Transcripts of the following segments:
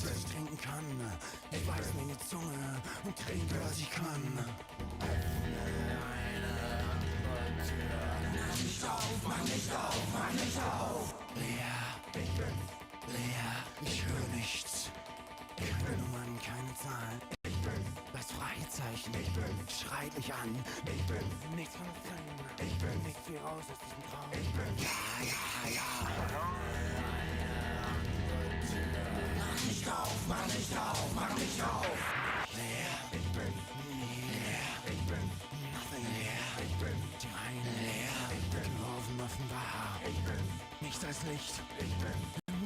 nicht trinken kann. Ich beiß mir in die Zunge und trinke, was ich kann. Mach nicht auf, mach nicht auf, mach nicht auf. Leer, ich bin leer, ich höre nichts. Keine Nummern, keine Zahlen. Ich bin das Freizeichen. Ich bin schreit mich an. Ich bin nichts von drin. Ich bin nicht viel raus aus diesem Traum. Ich bin ja. Mach nicht auf, mach nicht auf, mach nicht auf. Leer, ich bin leer. Ich bin nothing leer. Ich bin die Reine leer. Ich bin geworfen offenbar. Ich bin nichts als Licht. Ich bin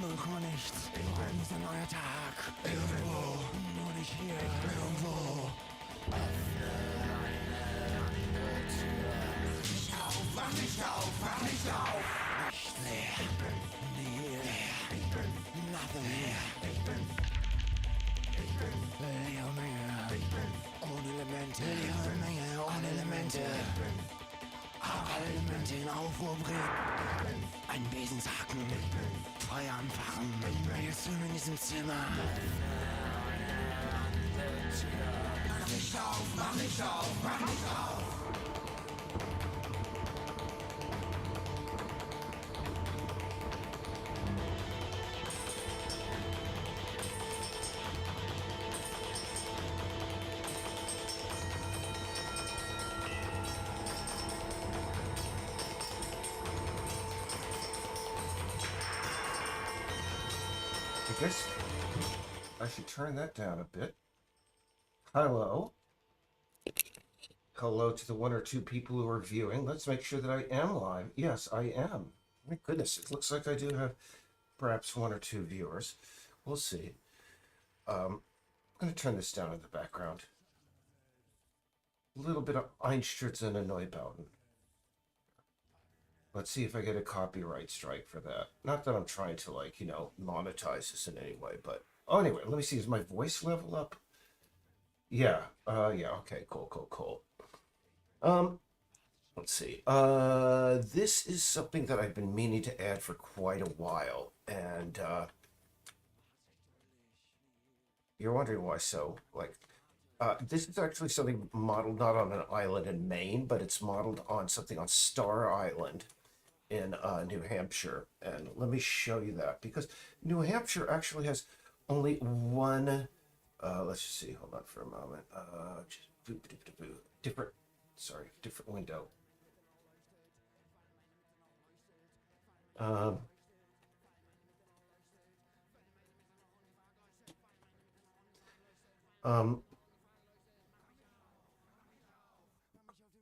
0, nichts. Morgen ist ein neuer Tag. Irgendwo, nur nicht hier. Irgendwo. Öffne eine Tür. Mach nicht auf, mach nicht auf, mach nicht auf. Nicht leer. Ich bin nie leer. Ich bin nothing leer. Ich bin leere Menge. Ich bin ohne Elemente. Leere Menge, ohne Elemente. Alle Elemente in Aufruhr bringen. Ein Besensacken. Feuer anfachen. Wir sind in diesem Zimmer. Mach nicht auf, mach nicht auf, mach nicht auf. I guess I should turn that down a bit. Hello. Hello to the 1 or 2 people who are viewing. Let's make sure that I am live. Yes, I am. My goodness, it looks like I do have perhaps 1 or 2 viewers. We'll see. I'm going to turn this down in the background. A little bit of Einstürzen and Neubauten. Let's see if I get a copyright strike for that. Not that I'm trying to, like, you know, monetize this in any way, but... Oh, anyway, let me see. Is my voice level up? Yeah. Yeah, okay. Cool. Let's see. This is something that I've been meaning to add for quite a while, and, you're wondering why so. Like, this is actually something modeled not on an island in Maine, but it's modeled on something on Star Island in New Hampshire. And let me show you that, because New Hampshire actually has only one, let's just see, hold on for a moment. Different window.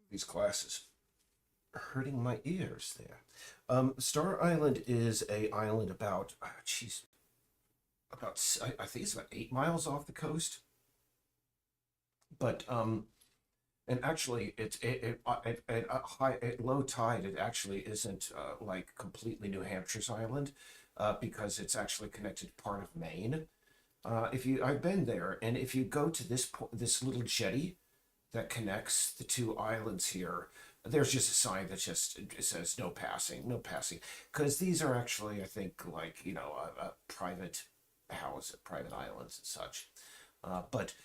These glasses hurting my ears there. Star Island is a island about, I think it's about 8 miles off the coast. But and actually, at low tide, it actually isn't like completely New Hampshire's island, because it's actually connected to part of Maine. I've been there, and if you go to this little jetty that connects the 2 islands here, there's just a sign that it says no passing, because these are actually, I think, like, you know, a private islands and such. But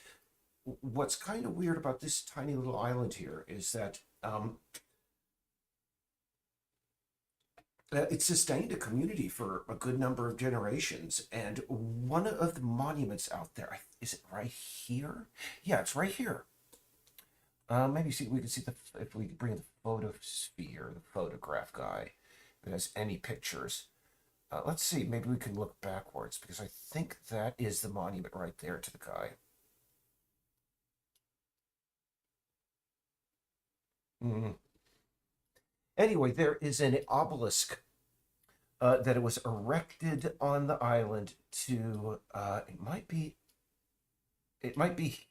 what's kind of weird about this tiny little island here is that it sustained a community for a good number of generations, and one of the monuments out there, is it right here? Yeah, it's right here. Maybe we can see if we bring the photosphere, the photograph guy, if it has any pictures. Let's see, maybe we can look backwards, because I think that is the monument right there to the guy. Anyway, there is an obelisk that it was erected on the island to, it might be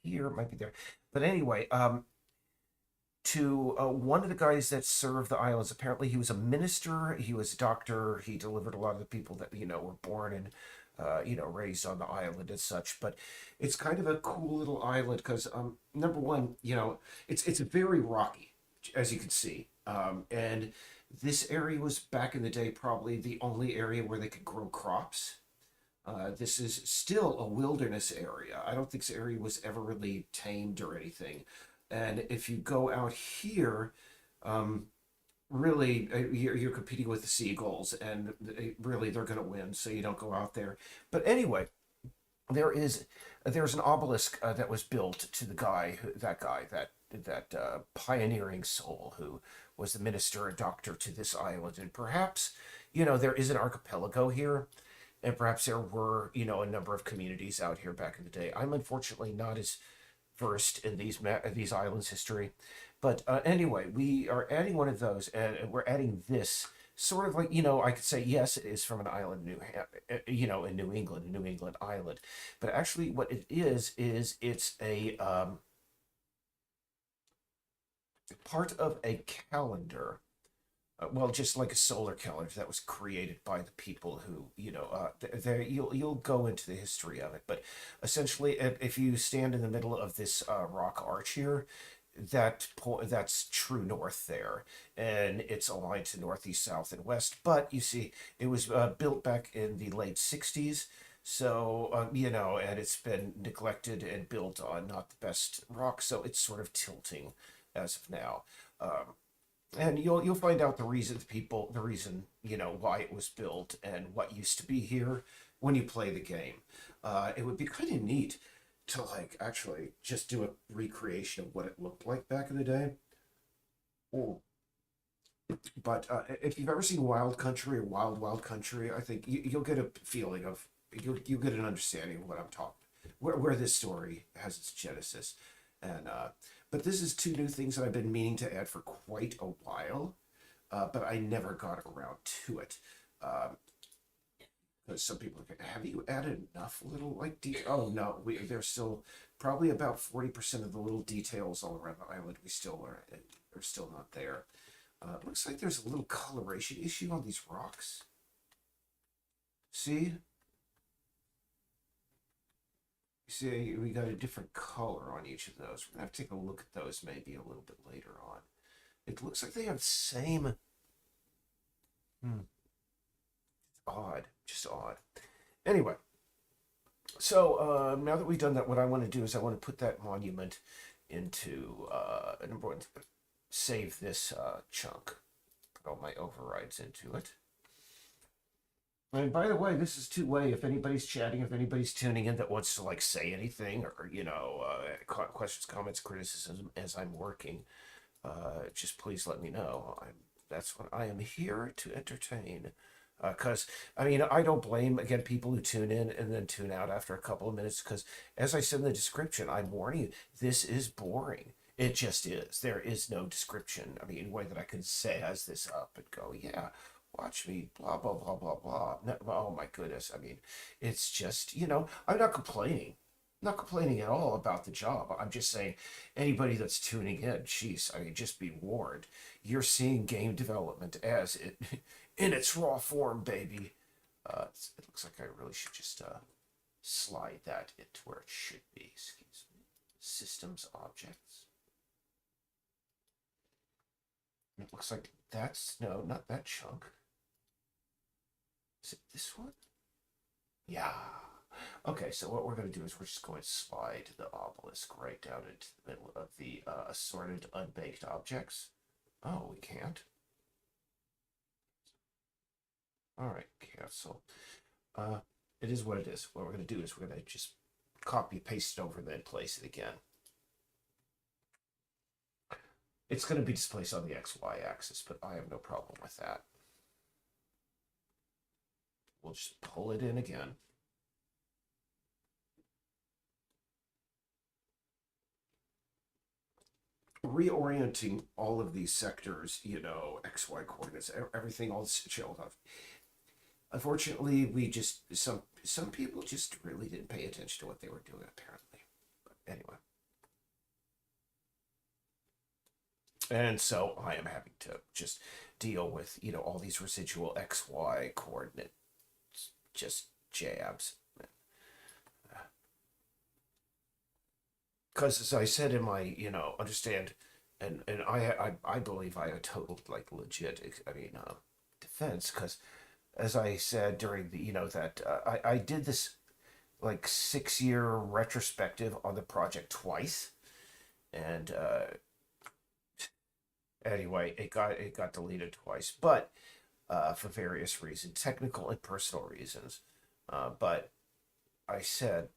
here, it might be there. But anyway, to one of the guys that served the islands. Apparently he was a minister, he was a doctor, he delivered a lot of the people that, you know, were born and, you know, raised on the island and such. But it's kind of a cool little island because, number one, you know, it's very rocky, as you can see. And this area was back in the day probably the only area where they could grow crops. This is still a wilderness area. I don't think this area was ever really tamed or anything. And if you go out here, um, really, you're competing with the seagulls, and really they're going to win. So you don't go out there. But anyway, there is there's an obelisk that was built to the that pioneering soul who was the minister and doctor to this island, and perhaps there is an archipelago here, and perhaps there were a number of communities out here back in the day. I'm unfortunately not as versed in these islands history, but anyway, we are adding one of those, and we're adding this sort of like I could say yes, it is from an island, in New England island, but actually what it is it's a part of a calendar. Well, just like a solar calendar that was created by the people who, there you'll go into the history of it. But essentially, if you stand in the middle of this rock arch here, that's true north there, and it's aligned to northeast, south, and west. But you see, it was built back in the late '60s. So, and it's been neglected and built on not the best rock, so it's sort of tilting as of now. Um, and you'll find out the reason why it was built and what used to be here when you play the game. It would be kind of neat to like actually just do a recreation of what it looked like back in the day. Oh, but if you've ever seen Wild Country or Wild Wild Country, I think you'll get a feeling of you'll get an understanding of what I'm talking, where this story has its genesis, and but this is two new things that I've been meaning to add for quite a while, but I never got around to it. Um, because some people are like, have you added enough little like oh no, there's still probably about 40% of the little details all around the island we still are still not there. Looks like there's a little coloration issue on these rocks. See? See, we got a different color on each of those. We're gonna have to take a look at those maybe a little bit later on. It looks like they have the same. Hmm, odd, just odd. Anyway, so now that we've done that, what I want to do is I want to put that monument into an important save this chunk. Put all my overrides into it. And by the way, this is two-way. If anybody's chatting, if anybody's tuning in that wants to like say anything or questions, comments, criticism as I'm working, just please let me know. That's what I am here to entertain. Because I mean, I don't blame again people who tune in and then tune out after a couple of minutes. Because as I said in the description, I'm warning you, this is boring. It just is. There is no description. I mean, way that I can say as this up and go, yeah, watch me, blah blah blah blah blah. No, oh my goodness. I mean, it's just I'm not complaining. Not complaining at all about the job. I'm just saying, anybody that's tuning in, geez, I mean, just be warned. You're seeing game development as it in its raw form, baby. It looks like I really should just slide that into where it should be. Excuse me. Systems objects. It looks like that's no, not that chunk. Is it this one? Yeah. Okay, so what we're going to do is we're just going to slide the obelisk right down into the middle of the assorted unbaked objects. Oh, we can't. All right, cancel. It is what it is. What we're going to do is we're going to just copy, paste it over, and then place it again. It's going to be displaced on the XY axis, but I have no problem with that. We'll just pull it in again. Reorienting all of these sectors, XY coordinates, everything all chilled up. Unfortunately, we just some people just really didn't pay attention to what they were doing apparently. But anyway. And so I am having to just deal with, all these residual XY coordinates, just jabs. Because as I said in my, understand, and I believe I had total, like, legit, I mean, defense, because as I said during the, that I did this like 6 year retrospective on the project twice, and anyway, it got deleted twice, but for various reasons, technical and personal reasons. But I said,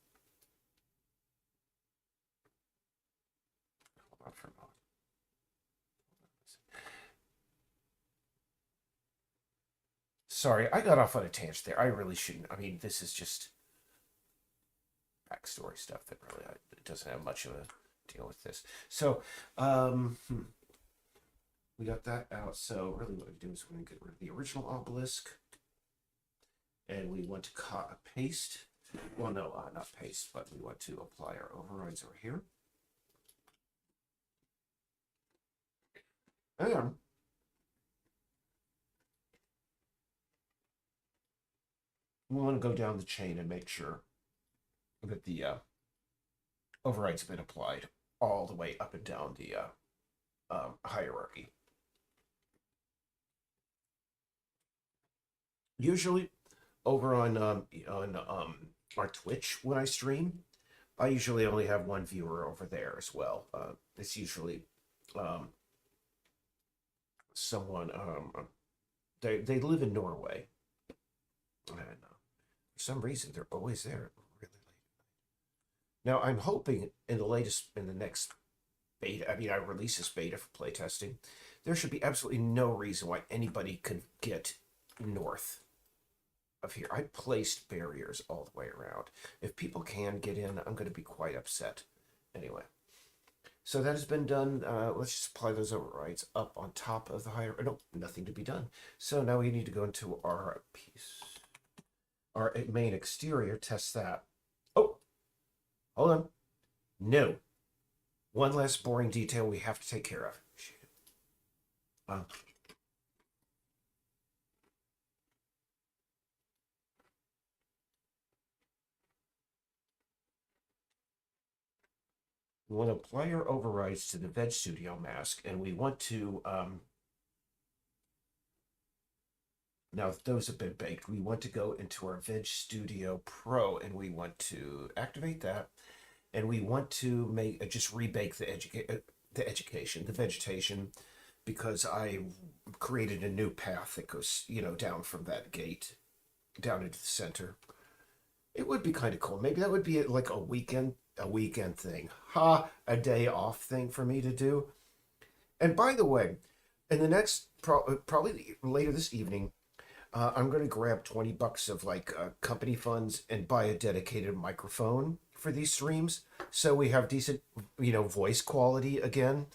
hold on for a moment. Sorry, I got off on a tangent there. I really shouldn't. I mean, this is just backstory stuff that really it doesn't have much of a deal with this. So, we got that out. So really what we do is we're going to get rid of the original obelisk. And we want to paste. Well, no, not paste, but we want to apply our overrides over here. And we want to go down the chain and make sure that the overrides have been applied all the way up and down the hierarchy. Usually, over on our Twitch when I stream, I usually only have one viewer over there as well. It's usually someone they live in Norway, and for some reason they're always there really late. Now I'm hoping in the next beta, I mean I release this beta for playtesting, there should be absolutely no reason why anybody could get north of here. I placed barriers all the way around. If people can get in, I'm going to be quite upset. Anyway, so that has been done. Let's just apply those overrides up on top of the higher. No, nothing to be done. So now we need to go into our piece, our main exterior, test that. Oh, hold on. No. One less boring detail we have to take care of. We want to apply our overrides to the Veg Studio mask, and we want to, now those have been baked, we want to go into our Veg Studio Pro, and we want to activate that, and we want to make just rebake the education, the vegetation, because I created a new path that goes, down from that gate down into the center. It would be kind of cool. Maybe that would be like a weekend thing. A day off thing for me to do. And by the way, in the next probably later this evening, I'm going to grab $20 of like company funds and buy a dedicated microphone for these streams, so we have decent, voice quality again.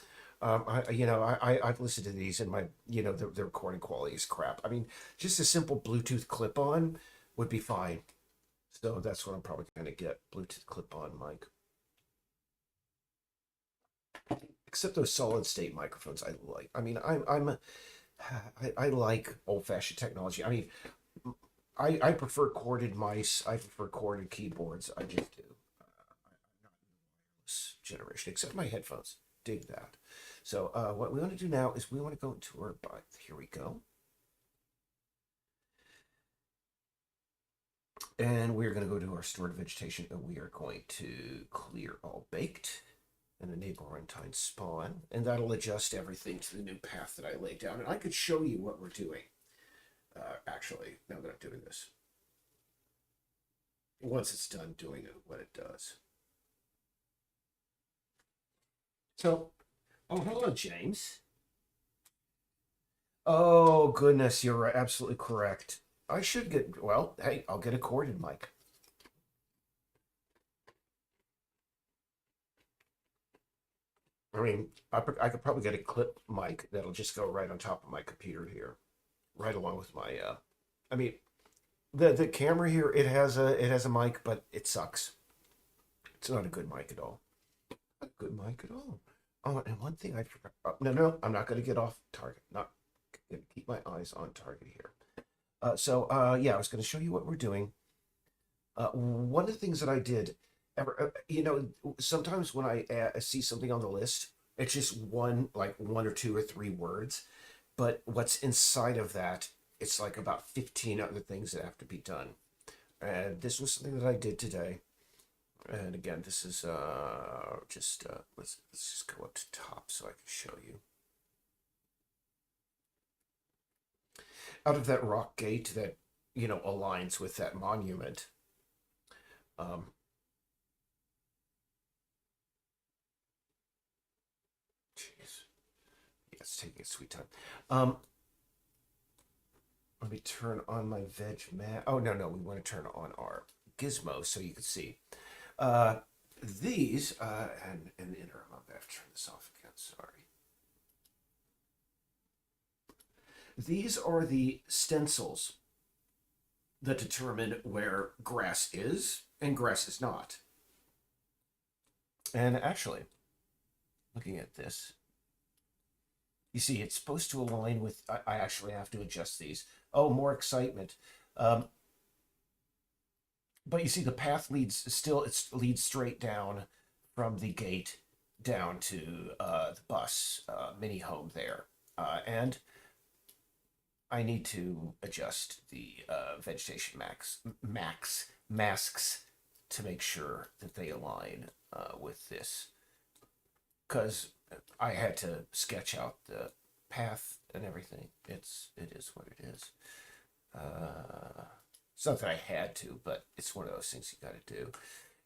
I've listened to these and my, the recording quality is crap. I mean, just a simple Bluetooth clip-on would be fine. So that's what I'm probably going to get, Bluetooth clip-on mic. Except those solid state microphones I like. I mean, I like old-fashioned technology. I mean, I prefer corded mice. I prefer corded keyboards. I just do. I'm not in the wireless generation, except my headphones. Dig that. So what we want to do now is we want to go into our bike. Here we go. And we're going to go to our stored vegetation, and we are going to clear all baked and enable runtime spawn. And that'll adjust everything to the new path that I laid down. And I could show you what we're doing, actually, now that I'm doing this. Once it's done doing what it does. So, oh, hold on, James. Oh, goodness, you're right, absolutely correct. I should get, well, hey, I'll get a corded mic. I mean, I could probably get a clip mic that'll just go right on top of my computer here, right along with my, I mean, the camera here, it has a mic, but it sucks. It's not a good mic at all. Not a good mic at all. Oh, and one thing I forgot. No, I'm not going to get off target. Not going to keep my eyes on target here. Yeah, I was going to show you what we're doing. One of the things that I did, sometimes when I see something on the list, it's just one or two or three words, but what's inside of that it's like about 15 other things that have to be done. And this was something that I did today. And again, this is just let's just go up to top so I can show you. Out of that rock gate that, you know, aligns with that monument. Um, Jeez. Yeah, it's taking its sweet time. Let me turn on my veg mat. Oh, no, we want to turn on our gizmo so you can see. These, and in the interim, I'm going to have to turn this off again, sorry. These are the stencils that determine where grass is and grass is not. And actually, looking at this, you see, it's supposed to align with, I actually have to adjust these. Oh, more excitement. But you see, the path leads leads straight down from the gate down to the bus mini home there. And I need to adjust the vegetation masks to make sure that they align with this, because I had to sketch out the path and everything. It is what it is. It's not that I had to, but it's one of those things you got to do.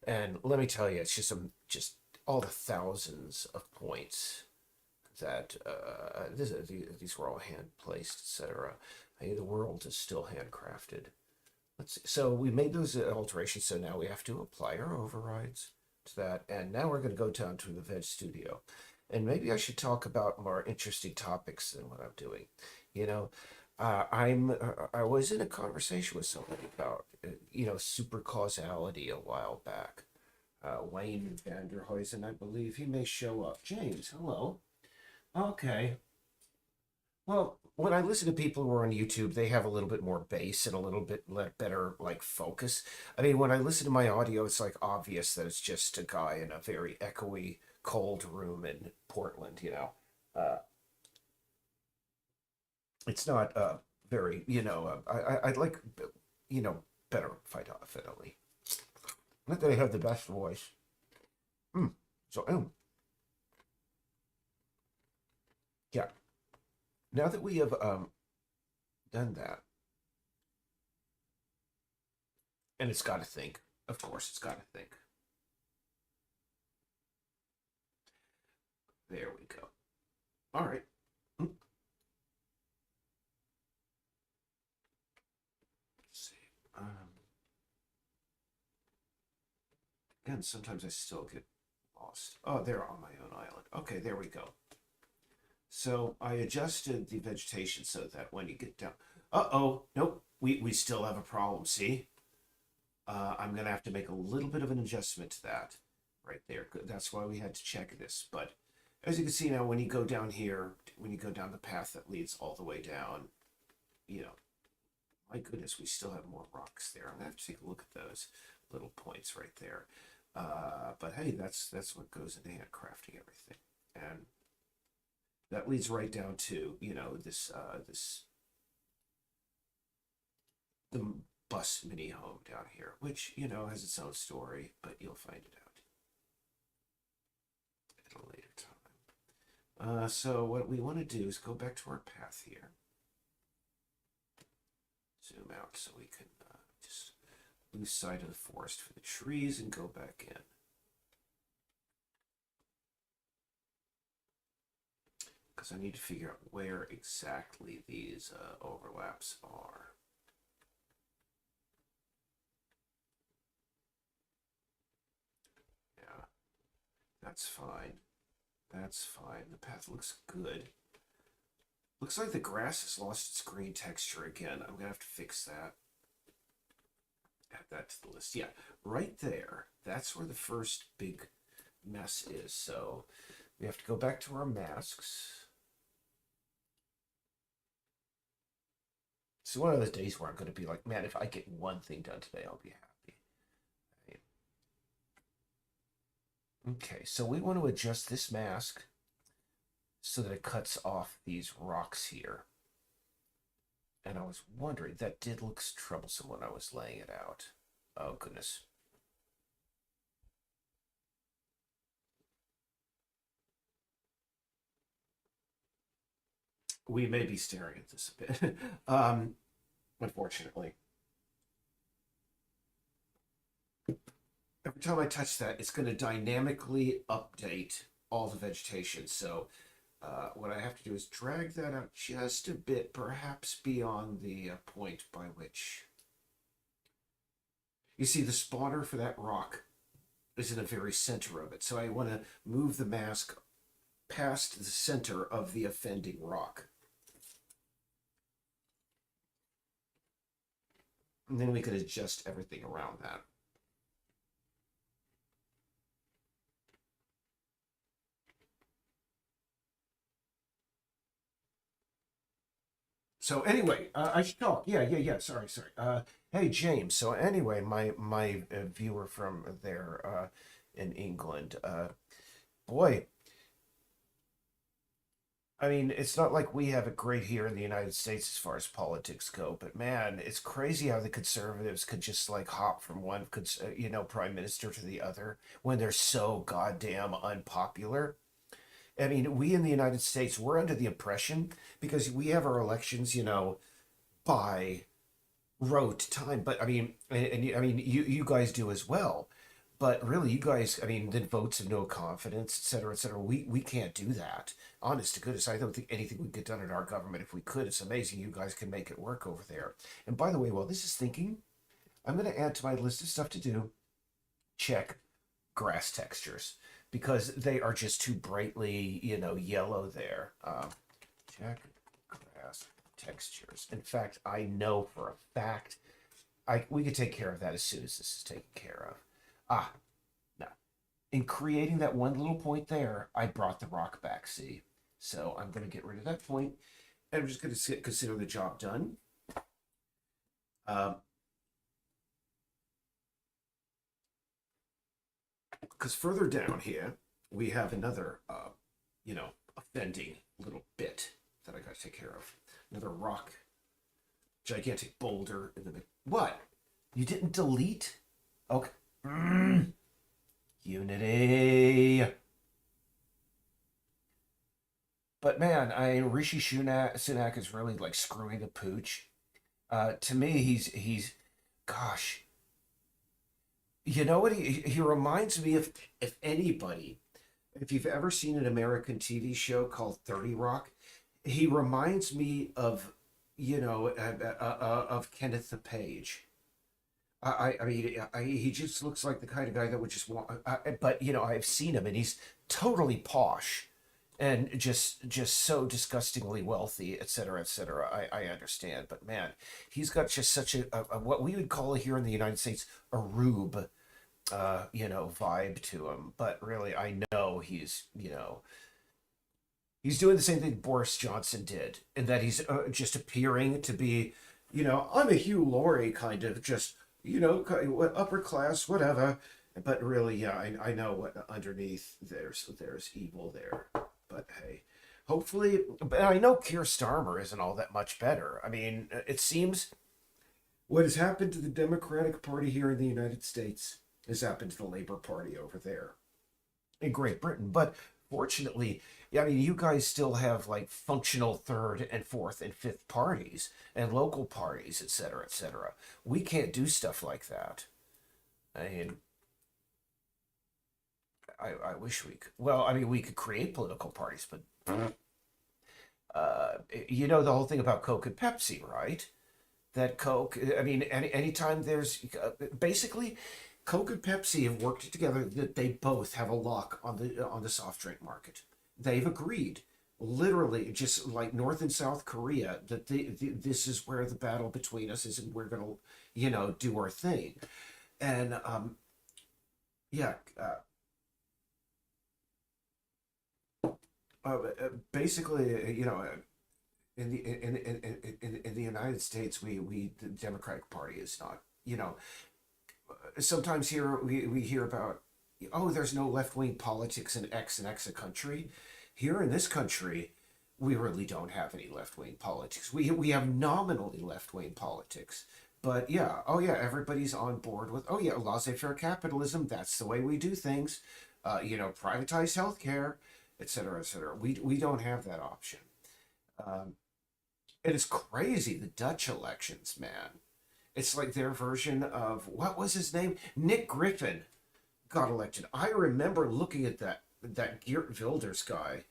And let me tell you, it's just all the thousands of points that these were all hand placed, etc. The world is still handcrafted. Let's see. So we made those alterations, so now we have to apply our overrides to that. And now we're going to go down to the Veg Studio. And maybe I should talk about more interesting topics than what I'm doing. You know, I was in a conversation with somebody about super causality a while back. Wayne Vanderhuizen, I believe. He may show up. James, hello. Okay. Well, when I listen to people who are on YouTube, they have a little bit more bass and a little bit better like focus. I mean, when I listen to my audio, it's like obvious that it's just a guy in a very echoey, cold room in Portland. It's not very, I'd like, better fidelity. Not that I have the best voice. So, yeah. Now that we have done that, and it's got to think. Of course, it's got to think. There we go. All right. Let's see. Again, sometimes I still get lost. Oh, they're on my own island. Okay, there we go. So I adjusted the vegetation so that when you get down, nope, we still have a problem. See, I'm gonna have to make a little bit of an adjustment to that right there. That's why we had to check this. But as you can see now, when you go down here, when you go down the path that leads all the way down, my goodness, we still have more rocks there. I'm gonna have to take a look at those little points right there. But hey, that's what goes into handcrafting everything, and that leads right down to this the bus mini home down here, which has its own story, but you'll find it out at a later time. So what we want to do is go back to our path here, zoom out so we can just lose sight of the forest for the trees and go back in. Because I need to figure out where exactly these overlaps are. Yeah, that's fine. That's fine. The path looks good. Looks like the grass has lost its green texture again. I'm going to have to fix that. Add that to the list. Yeah, right there. That's where the first big mess is. So we have to go back to our masks. It's one of those days where I'm going to be like, man, if I get one thing done today, I'll be happy. Okay, so we want to adjust this mask so that it cuts off these rocks here. And I was wondering, that did look troublesome when I was laying it out. Oh, goodness. We may be staring at this a bit, unfortunately. Every time I touch that, it's going to dynamically update all the vegetation. So what I have to do is drag that out just a bit, perhaps beyond the point by which you see the spawner for that rock is in the very center of it. So I want to move the mask past the center of the offending rock. And then we could adjust everything around that. So anyway, I should talk. Yeah. Sorry. Hey James. So anyway, my viewer from there in England. Boy, I mean, it's not like we have it great here in the United States as far as politics go, but man, it's crazy how the conservatives could just like hop from one, prime minister to the other when they're so goddamn unpopular. I mean, we in the United States, we're under the impression because we have our elections, by rote time. But I mean, I mean, you guys do as well. But really, you guys, I mean, then votes of no confidence, et cetera, et cetera. We can't do that. Honest to goodness, I don't think anything would get done in our government if we could. It's amazing you guys can make it work over there. And by the way, while this is thinking, I'm going to add to my list of stuff to do. Check grass textures because they are just too brightly, yellow there. Check grass textures. In fact, I know for a fact we could take care of that as soon as this is taken care of. Ah, no. In creating that one little point there, I brought the rock back, see? So I'm going to get rid of that point, and I'm just going to consider the job done. Because further down here, we have another, offending little bit that I got to take care of. Another rock, gigantic boulder in the middle. What? You didn't delete? Okay. Unity. But man, Rishi Sunak is really like screwing the pooch. To me, he's, gosh, you know what? He reminds me of, if anybody, if you've ever seen an American TV show called 30 Rock, he reminds me of, of Kenneth the Page. I mean, he just looks like the kind of guy that would just want. But I've seen him, and he's totally posh, and just so disgustingly wealthy, et cetera, et cetera. I understand, but man, he's got just such a what we would call here in the United States a rube, vibe to him. But really, I know he's doing the same thing Boris Johnson did, in that he's just appearing to be, I'm a Hugh Laurie kind of just, upper class, whatever. But really, yeah, I know what underneath there's evil there. But hey, hopefully, but I know Keir Starmer isn't all that much better. I mean, it seems what has happened to the Democratic Party here in the United States has happened to the Labour Party over there in Great Britain. But fortunately, yeah, I mean, you guys still have like functional third and fourth and fifth parties and local parties, et cetera, et cetera. We can't do stuff like that. I mean, I wish we could. Well, I mean, we could create political parties, but you know the whole thing about Coke and Pepsi, right? That Coke, I mean, anytime there's basically Coke and Pepsi have worked together that they both have a lock on the soft drink market. They've agreed, literally, just like North and South Korea, that this is where the battle between us is, and we're gonna, do our thing, and yeah. Basically, in the United States, we the Democratic Party is not, sometimes here we hear about, oh, there's no left wing politics in X and X a country. Here in this country, we really don't have any left-wing politics. We have nominally left-wing politics. But yeah, oh yeah, everybody's on board with, oh yeah, laissez-faire capitalism, that's the way we do things. Privatize healthcare, et cetera, et cetera. We don't have that option. Um, it is crazy, the Dutch elections, man. It's like their version of, what was his name? Nick Griffin got elected. I remember looking at that Geert Wilders guy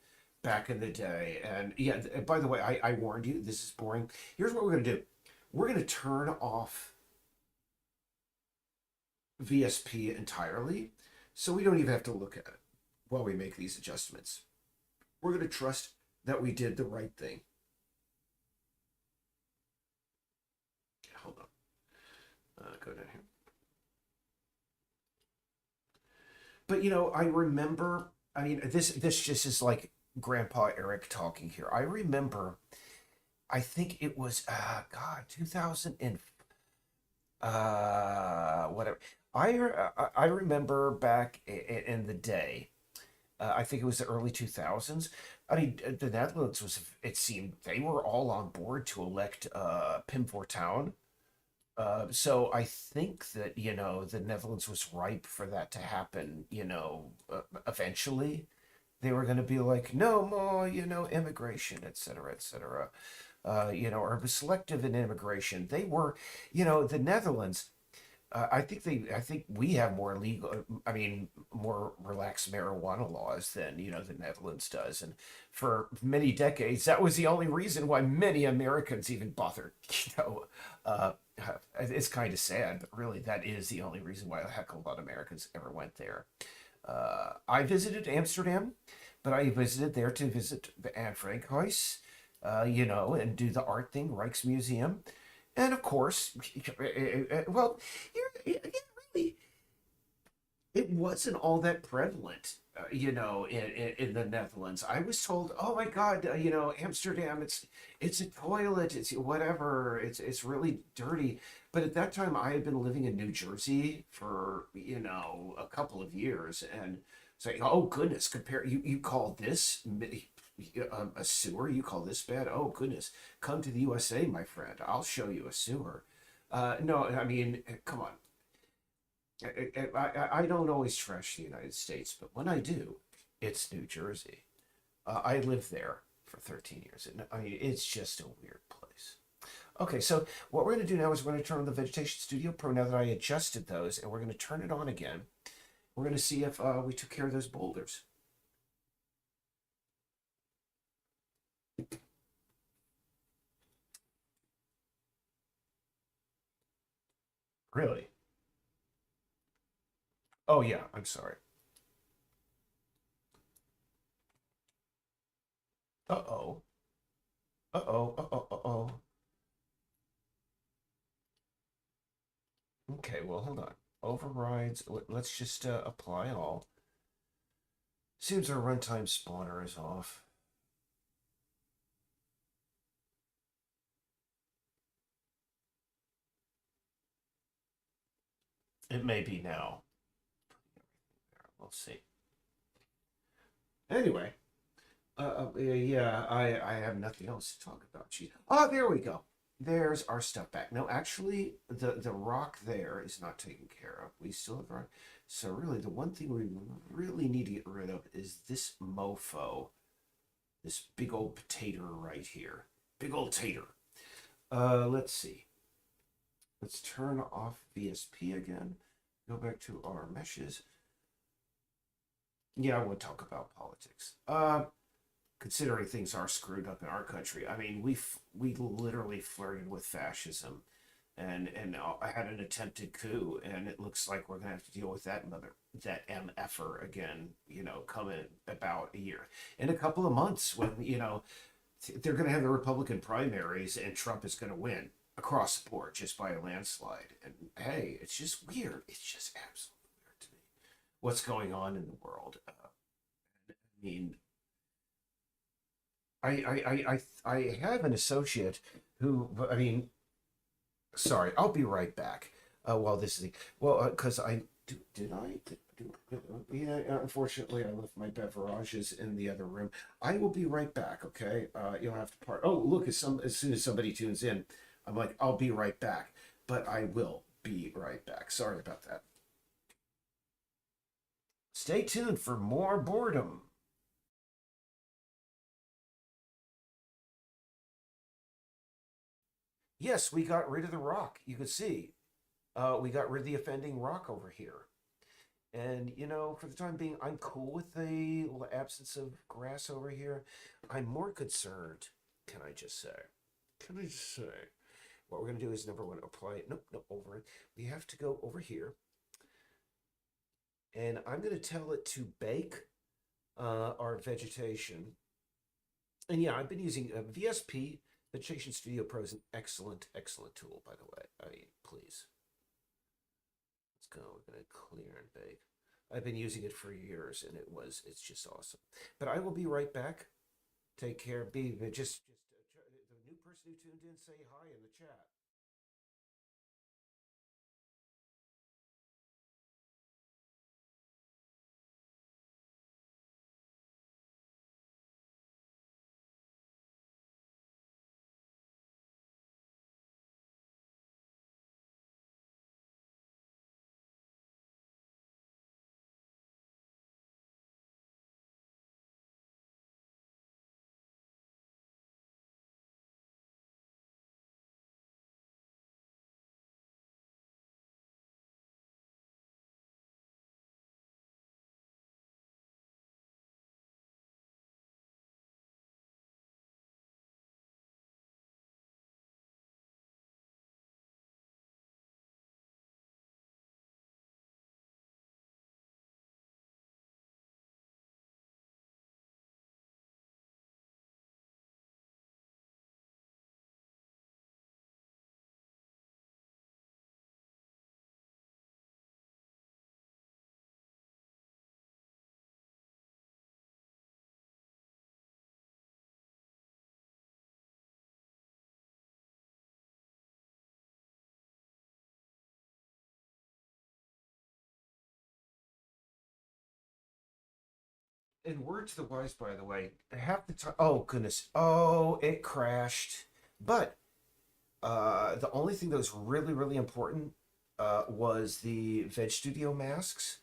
back in the day. And yeah, by the way, I warned you, this is boring. Here's what we're going to do. We're going to turn off VSP entirely, so we don't even have to look at it while we make these adjustments. We're going to trust that we did the right thing. Hold on. Go down here. But I remember. I mean, this just is like Grandpa Eric talking here. I remember. I think it was God, 2000 and whatever. I remember back in the day. I think it was the early 2000s. I mean, the Netherlands was. It seemed they were all on board to elect Pim Fortuyn. So I think that the Netherlands was ripe for that to happen. Eventually, they were going to be like, no more, immigration, et cetera, et cetera. Or selective in immigration. They were, the Netherlands. I think we have more legal, I mean, more relaxed marijuana laws than the Netherlands does, and for many decades, that was the only reason why many Americans even bothered. Uh, it's kind of sad, but really, that is the only reason why a heck of a lot of Americans ever went there. I visited Amsterdam, but I visited there to visit the Anne Frank House, and do the art thing, Rijksmuseum. And of course, well, really, it wasn't all that prevalent, in the Netherlands. I was told, oh my God, Amsterdam, it's a toilet, it's whatever, it's really dirty. But at that time, I had been living in New Jersey for a couple of years, and saying, oh goodness, compare you call this a sewer? You call this bad? Oh goodness, come to the USA, my friend. I'll show you a sewer. No, I mean, come on. I don't always trash the United States, but when I do, it's New Jersey. I lived there for 13 years, and I mean, it's just a weird place. Okay, so what we're going to do now is we're going to turn on the Vegetation Studio Pro now that I adjusted those, and we're going to turn it on again. We're going to see if we took care of those boulders. Really? Oh yeah, I'm sorry. Uh-oh. Uh-oh. Uh-oh. Uh-oh. Okay, well, hold on. Overrides. Let's just apply all. Seems our runtime spawner is off. It may be now. We'll see. Anyway, yeah, I have nothing else to talk about. Gee. Oh, there we go. There's our stuff back. No, actually, the rock there is not taken care of. We still have rock. So really, the one thing we really need to get rid of is this mofo. This big old potato right here. Big old tater. Let's see. Let's turn off VSP again. Go back to our meshes. Yeah, I would talk about politics. Considering things are screwed up in our country, I mean, we literally flirted with fascism, and I had an attempted coup, and it looks like we're gonna have to deal with that MFer again. Coming about a year in a couple of months when they're gonna have the Republican primaries, and Trump is gonna win across the board just by a landslide. And hey, it's just weird. It's just absolutely weird to me what's going on in the world. I mean, I have an associate who, I mean, sorry, I'll be right back. While this is well, because Did I? Yeah, unfortunately, I left my beverages in the other room. I will be right back, okay? You don't have to part. Oh, look, as soon as somebody tunes in, I'm like, I'll be right back. But I will be right back. Sorry about that. Stay tuned for more boredom. Yes, we got rid of the rock. You could see. We got rid of the offending rock over here. And, for the time being, I'm cool with the absence of grass over here. I'm more concerned, can I just say? Can I just say? What we're going to do is number one, apply it. Nope, nope, over it. We have to go over here. And I'm going to tell it to bake our vegetation. And yeah, I've been using VSP. Vegetation Studio Pro is an excellent, excellent tool, by the way. I mean, please. Let's go. We're going to clear and bake. I've been using it for years, and it's just awesome. But I will be right back. Take care. Just the new person who tuned in, say hi in the chat. And word to the wise, by the way, half the time. Oh goodness! Oh, it crashed. But the only thing that was really, really important was the Veg Studio masks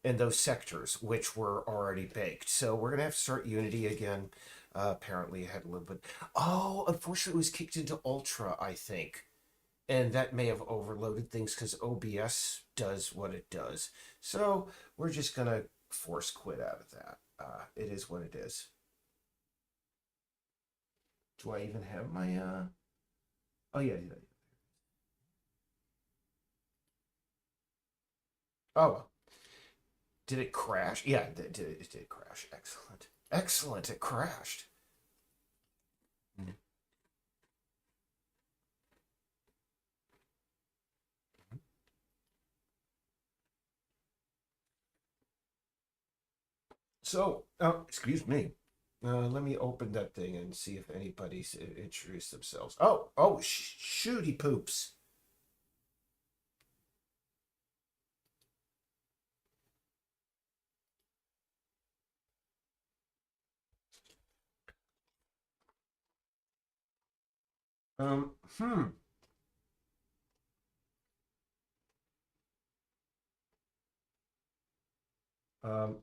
and those sectors, which were already baked. So we're gonna have to start Unity again. Apparently, it had a little bit. Oh, unfortunately, it was kicked into Ultra, I think, and that may have overloaded things because OBS does what it does. So we're just gonna force quit out of that. It is what it is. Do I even have my? Oh yeah, yeah. Oh, did it crash? Yeah, it did crash. Excellent, excellent. It crashed. Mhm. So, excuse me. Let me open that thing and see if anybody's introduced themselves. Oh, shooty poops. Um, hmm. Um,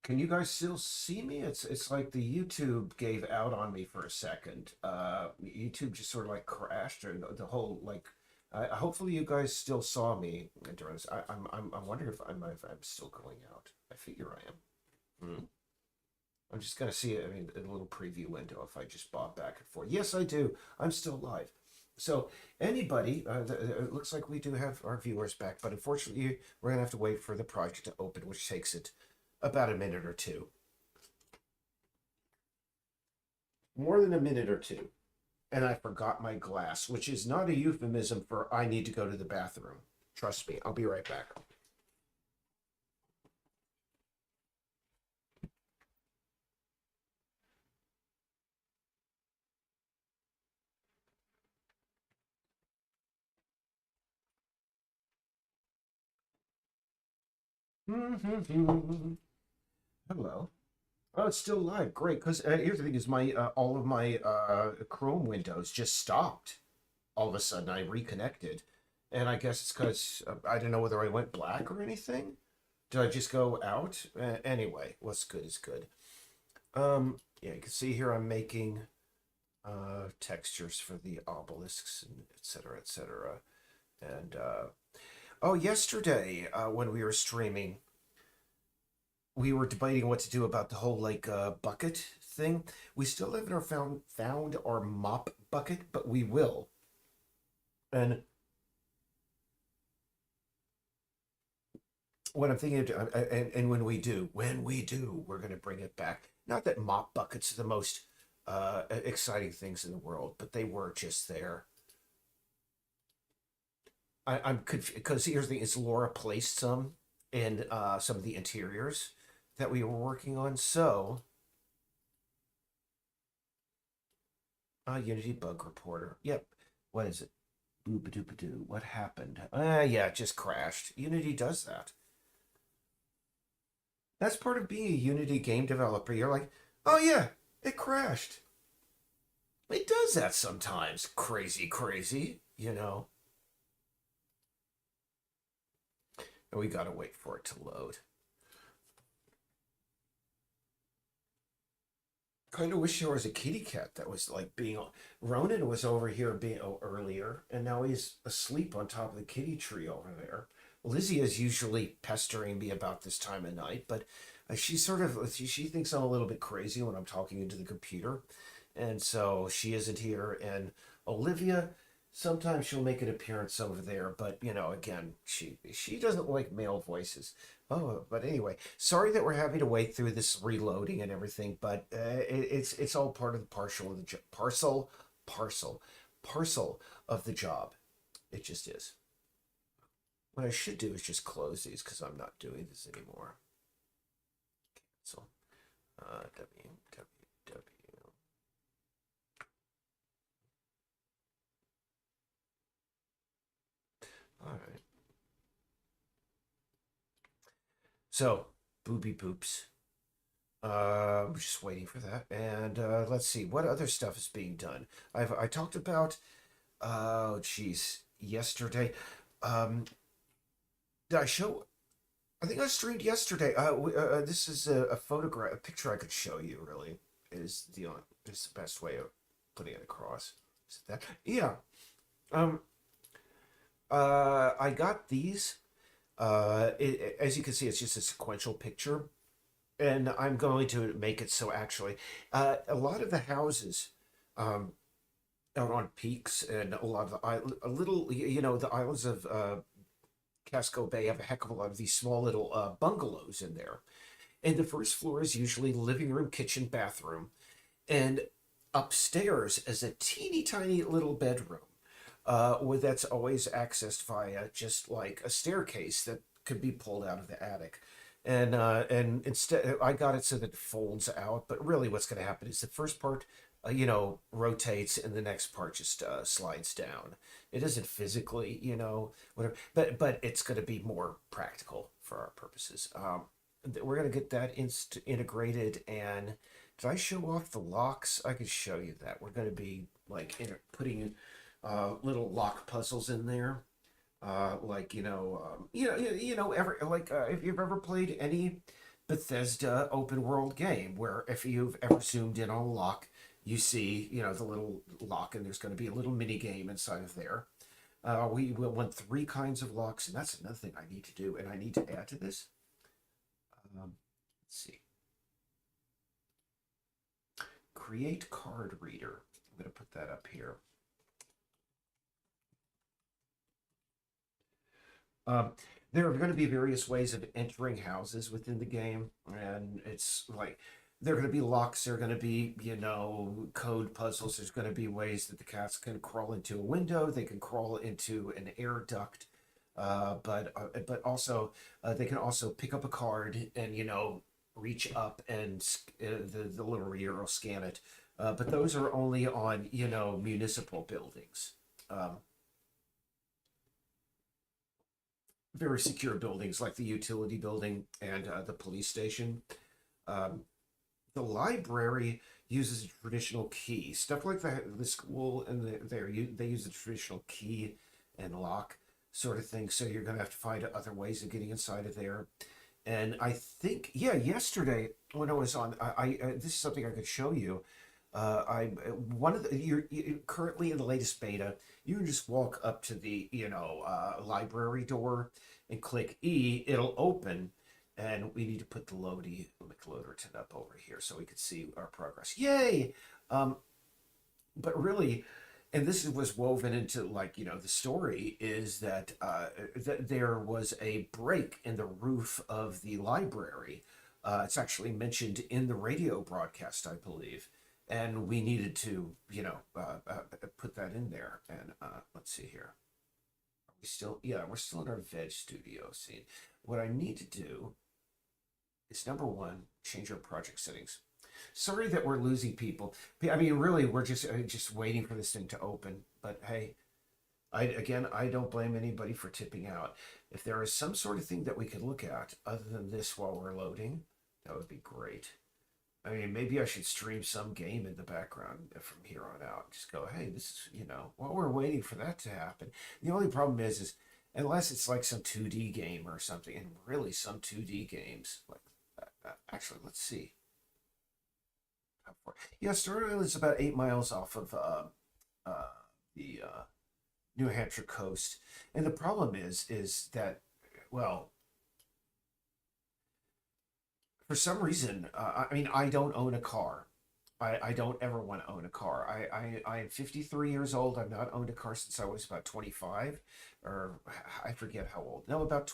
can you guys still see me? It's like the YouTube gave out on me for a second. YouTube just sort of like crashed, or the whole like. Hopefully, you guys still saw me during this. I'm wondering if I'm still going out. I figure I am. Hmm. I'm just gonna see it. I mean, a little preview window if I just bob back and forth. Yes, I do. I'm still live. So anybody, it looks like we do have our viewers back, but unfortunately, we're gonna have to wait for the project to open, which takes it about a minute or two. More than a minute or two. And I forgot my glass, which is not a euphemism for I need to go to the bathroom. Trust me, I'll be right back. Hello. Oh, it's still live. Great. Because here's the thing: is my all of my Chrome windows just stopped. All of a sudden, I reconnected, and I guess it's because I don't know whether I went black or anything. Did I just go out? Anyway, what's good is good. Yeah, you can see here I'm making textures for the obelisks and et cetera, et cetera. And oh, yesterday when we were streaming, we were debating what to do about the whole like bucket thing. We still haven't found our mop bucket, but we will. And what I'm thinking of, and when we do, we're going to bring it back. Not that mop buckets are the most exciting things in the world, but they were just there. I'm confused because here's the thing: is Laura placed some in some of the interiors that we were working on. So, Unity bug reporter. Yep. What is it? Boop-a-doop-a-doo. What happened? Yeah, it just crashed. Unity does that. That's part of being a Unity game developer. You're like, oh yeah, it crashed. It does that sometimes. Crazy, crazy, you know. And we gotta wait for it to load. Kind of wish there was a kitty cat that was like being. Ronan was over here being earlier, and now he's asleep on top of the kitty tree over there. Lizzie is usually pestering me about this time of night, but she sort of she thinks I'm a little bit crazy when I'm talking into the computer, and so she isn't here. And Olivia, sometimes she'll make an appearance over there, but again, she doesn't like male voices. Oh, but anyway, sorry that we're having to wait through this reloading and everything, but it's all part of the partial of the parcel of the job. It just is. What I should do is just close these because I'm not doing this anymore. Cancel. www. All right. So, booby boops. We're just waiting for that. And let's see what other stuff is being done. I talked about oh geez yesterday. Did I show? I think I streamed yesterday. This is a photograph, a picture I could show you. Really, is the best way of putting it across. Is it that? Yeah. Um. I got these. As you can see, it's just a sequential picture, and I'm going to make it so actually, a lot of the houses, um, out on peaks, and a lot of a little, the islands of Casco Bay have a heck of a lot of these small little bungalows in there. And the first floor is usually living room, kitchen, bathroom. And upstairs is a teeny tiny little bedroom where that's always accessed via just like a staircase that could be pulled out of the attic. And instead, I got it so that it folds out. But really, what's going to happen is the first part, rotates, and the next part just slides down. It isn't physically, whatever, but it's going to be more practical for our purposes. We're going to get that integrated. And did I show off the locks? I could show you that. We're going to be like putting little lock puzzles in there. Like ever like if you've ever played any Bethesda open world game where if you've ever zoomed in on a lock, you see the little lock, and there's going to be a little mini game inside of there. We will want three kinds of locks, and that's another thing I need to do, and I need to add to this. Let's see. Create card reader. I'm going to put that up here. Um, there are going to be various ways of entering houses within the game, and it's like there are going to be locks. There are going to be code puzzles. There's going to be ways that the cats can crawl into a window. They can crawl into an air duct, but also they can also pick up a card and reach up and the little reader will scan it. But those are only on municipal buildings. Um, very secure buildings like the utility building and the police station. Um, the library uses a traditional key. Stuff like the school and they use a traditional key and lock sort of thing. So you're going to have to find other ways of getting inside of there. And I think, yeah, yesterday when I was on, this is something I could show you. I one of the you're currently in the latest beta. You can just walk up to the library door and click E. It'll open, and we need to put the McLoderton up over here so we could see our progress. Yay! Um, but really, and this was woven into the story is that that there was a break in the roof of the library. It's actually mentioned in the radio broadcast, I believe, and we needed to put that in there. And let's see here. Are we still? Yeah, we're still in our veg studio scene. What I need to do is number one, change our project settings. Sorry that we're losing people. I mean, really, we're just waiting for this thing to open. But hey, I don't blame anybody for tipping out. If there is some sort of thing that we could look at other than this while we're loading, that would be great. I mean, maybe I should stream some game in the background from here on out. Just go, hey, this is while we're waiting for that to happen. The only problem is unless it's like some 2D game or something, and really some 2D games like actually, let's see. Yeah, Story Island is about 8 miles off of the New Hampshire coast, and the problem is that, well, for some reason, I mean, I don't own a car. I don't ever want to own a car. I am 53 years old. I've not owned a car since I was about 25, or I forget how old. No, about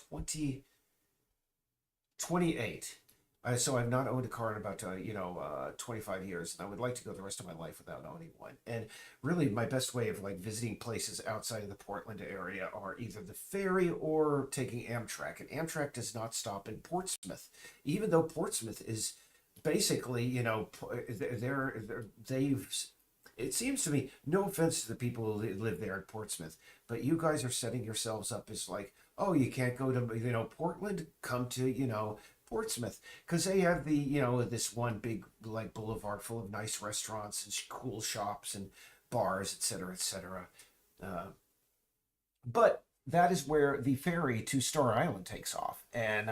28. So I've not owned a car in about 25 years, and I would like to go the rest of my life without owning one. And really, my best way of visiting places outside of the Portland area are either the ferry or taking Amtrak. And Amtrak does not stop in Portsmouth, even though Portsmouth is basically they've. It seems to me, no offense to the people who live there in Portsmouth, but you guys are setting yourselves up as like, oh, you can't go to Portland, come to Portsmouth, because they have this one big boulevard full of nice restaurants and cool shops and bars, etc., etc. But that is where the ferry to Star Island takes off, and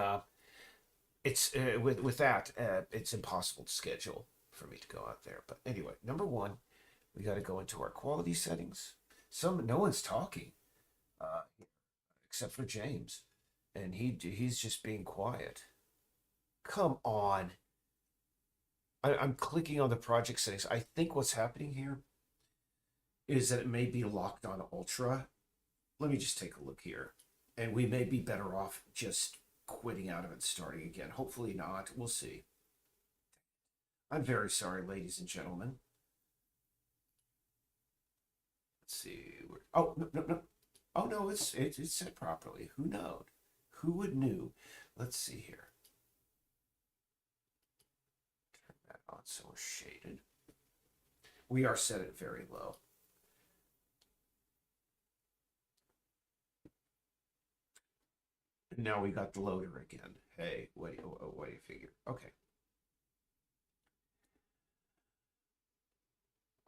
it's with that it's impossible to schedule for me to go out there. But anyway, number one, we got to go into our quality settings. No one's talking, except for James, and he's just being quiet. Come on. I'm clicking on the project settings. I think what's happening here is that it may be locked on Ultra. Let me just take a look here. And we may be better off just quitting out of it and starting again. Hopefully not. We'll see. I'm very sorry, ladies and gentlemen. Let's see. Oh, no. Oh, no, it's set properly. Who knowed? Who would knew? Let's see here. On so we're shaded. We are set at very low. And now we got the loader again. Hey, what do you figure? Okay.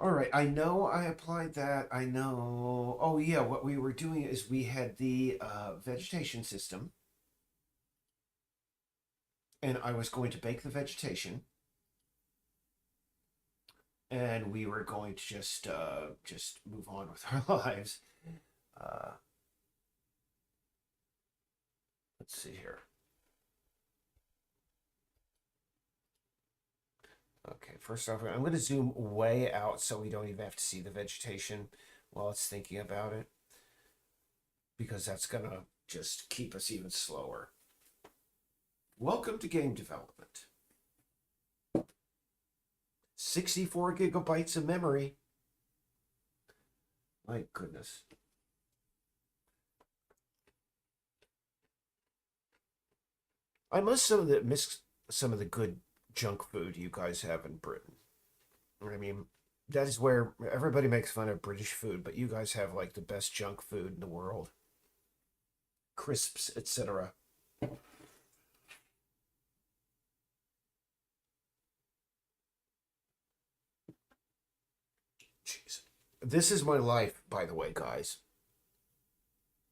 All right, I know I applied that. I know. Oh yeah, what we were doing is we had the vegetation system, and I was going to bake the vegetation. And we were going to just move on with our lives. Let's see here. Okay, first off, I'm going to zoom way out so we don't even have to see the vegetation while it's thinking about it, because that's going to just keep us even slower. Welcome to game development. 64 gigabytes of memory. My goodness. I must miss some of the good junk food you guys have in Britain. I mean, that is where everybody makes fun of British food, but you guys have the best junk food in the world. crisps, etc. Jeez. This is my life, by the way, guys.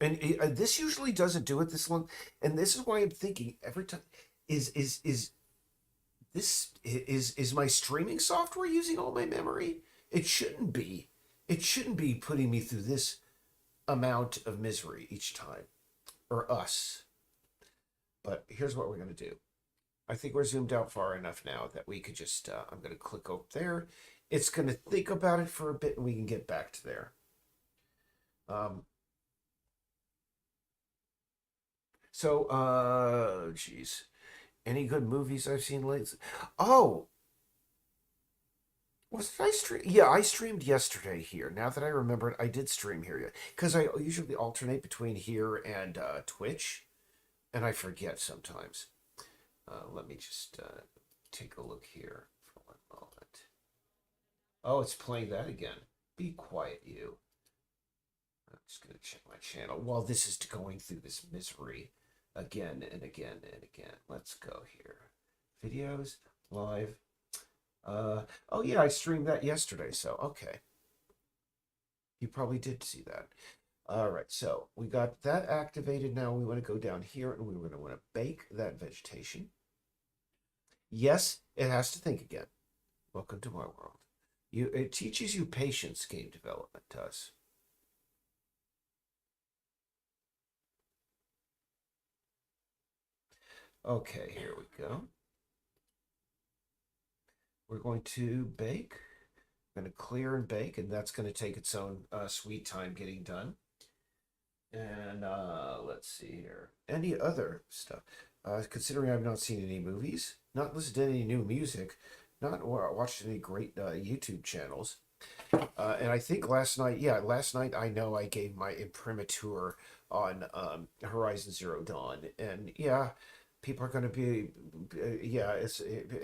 And this usually doesn't do it this long, and this is why I'm thinking every time is this is my streaming software using all my memory? It shouldn't be. It shouldn't be putting me through this amount of misery each time, or us. But here's what we're gonna do. I think we're zoomed out far enough now that we could just. I'm gonna click up there. It's gonna think about it for a bit, and we can get back to there. Um, geez. Any good movies I've seen lately? Oh, was it I stream? Yeah, I streamed yesterday here. Now that I remember it, I did stream here because I usually alternate between here and Twitch, and I forget sometimes. Let me just take a look here for one moment. Oh, it's playing that again. Be quiet, you. I'm just gonna check my channel while this is going through this misery again and again and again. Let's go here. Videos, live. Oh yeah, I streamed that yesterday, so okay. You probably did see that. All right, so we got that activated. Now we want to go down here and we're going to want to bake that vegetation. Yes, it has to think again. Welcome to my world. It teaches you patience, game development does. Okay, here we go. We're going to bake. I'm going to clear and bake, and that's going to take its own sweet time getting done. And let's see here. Any other stuff? Considering I've not seen any movies, not listened to any new music, not watched any great YouTube channels. And I think last night I know I gave my imprimatur on Horizon Zero Dawn. And yeah, people are going to be,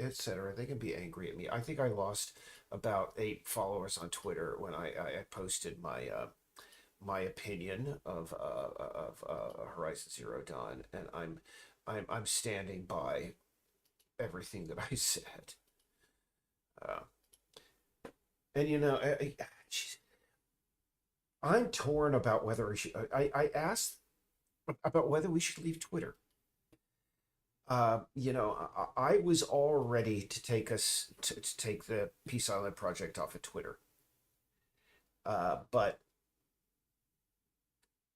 etc. They can be angry at me. I think I lost about 8 followers on Twitter when I posted my my opinion of Horizon Zero Dawn, and I'm standing by everything that I said. Uh, and you know, I'm torn about whether we should. I asked about whether we should leave Twitter. You know, I was all ready to take to take the Peace Island project off of Twitter. But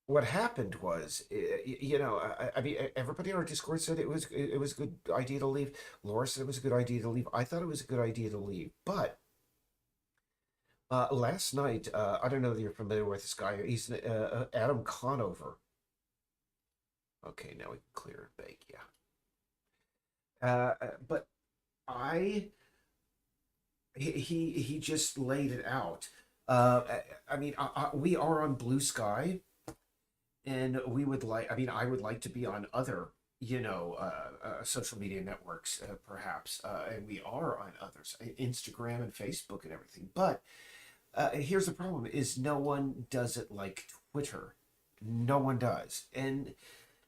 what happened was, you know, I mean, everybody on our Discord said it was a good idea to leave. Laura said it was a good idea to leave. I thought it was a good idea to leave, but last night, I don't know if you're familiar with this guy. He's Adam Conover. Okay, now we can clear and bake. Yeah. But I he just laid it out. I mean, we are on Blue Sky, and we would like. I mean, I would like to be on other, you know, social media networks, perhaps, and we are on others, Instagram and Facebook and everything. But here's the problem: is no one does it like Twitter. No one does, and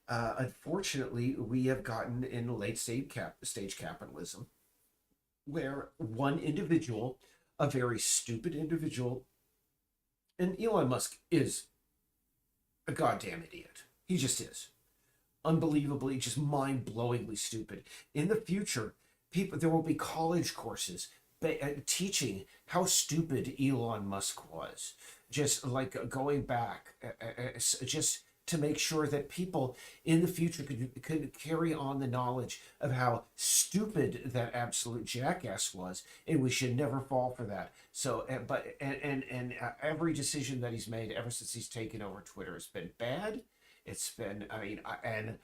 unfortunately, we have gotten in late stage capitalism where one individual, a very stupid individual, and Elon Musk is a goddamn idiot. He just is. Unbelievably, just mind-blowingly stupid. In the future, there will be college courses teaching how stupid Elon Musk was. Just like going back, just to make sure that people in the future could carry on the knowledge of how stupid that absolute jackass was, and we should never fall for that. So, every decision that he's made ever since he's taken over Twitter has been bad. It's been, I mean, and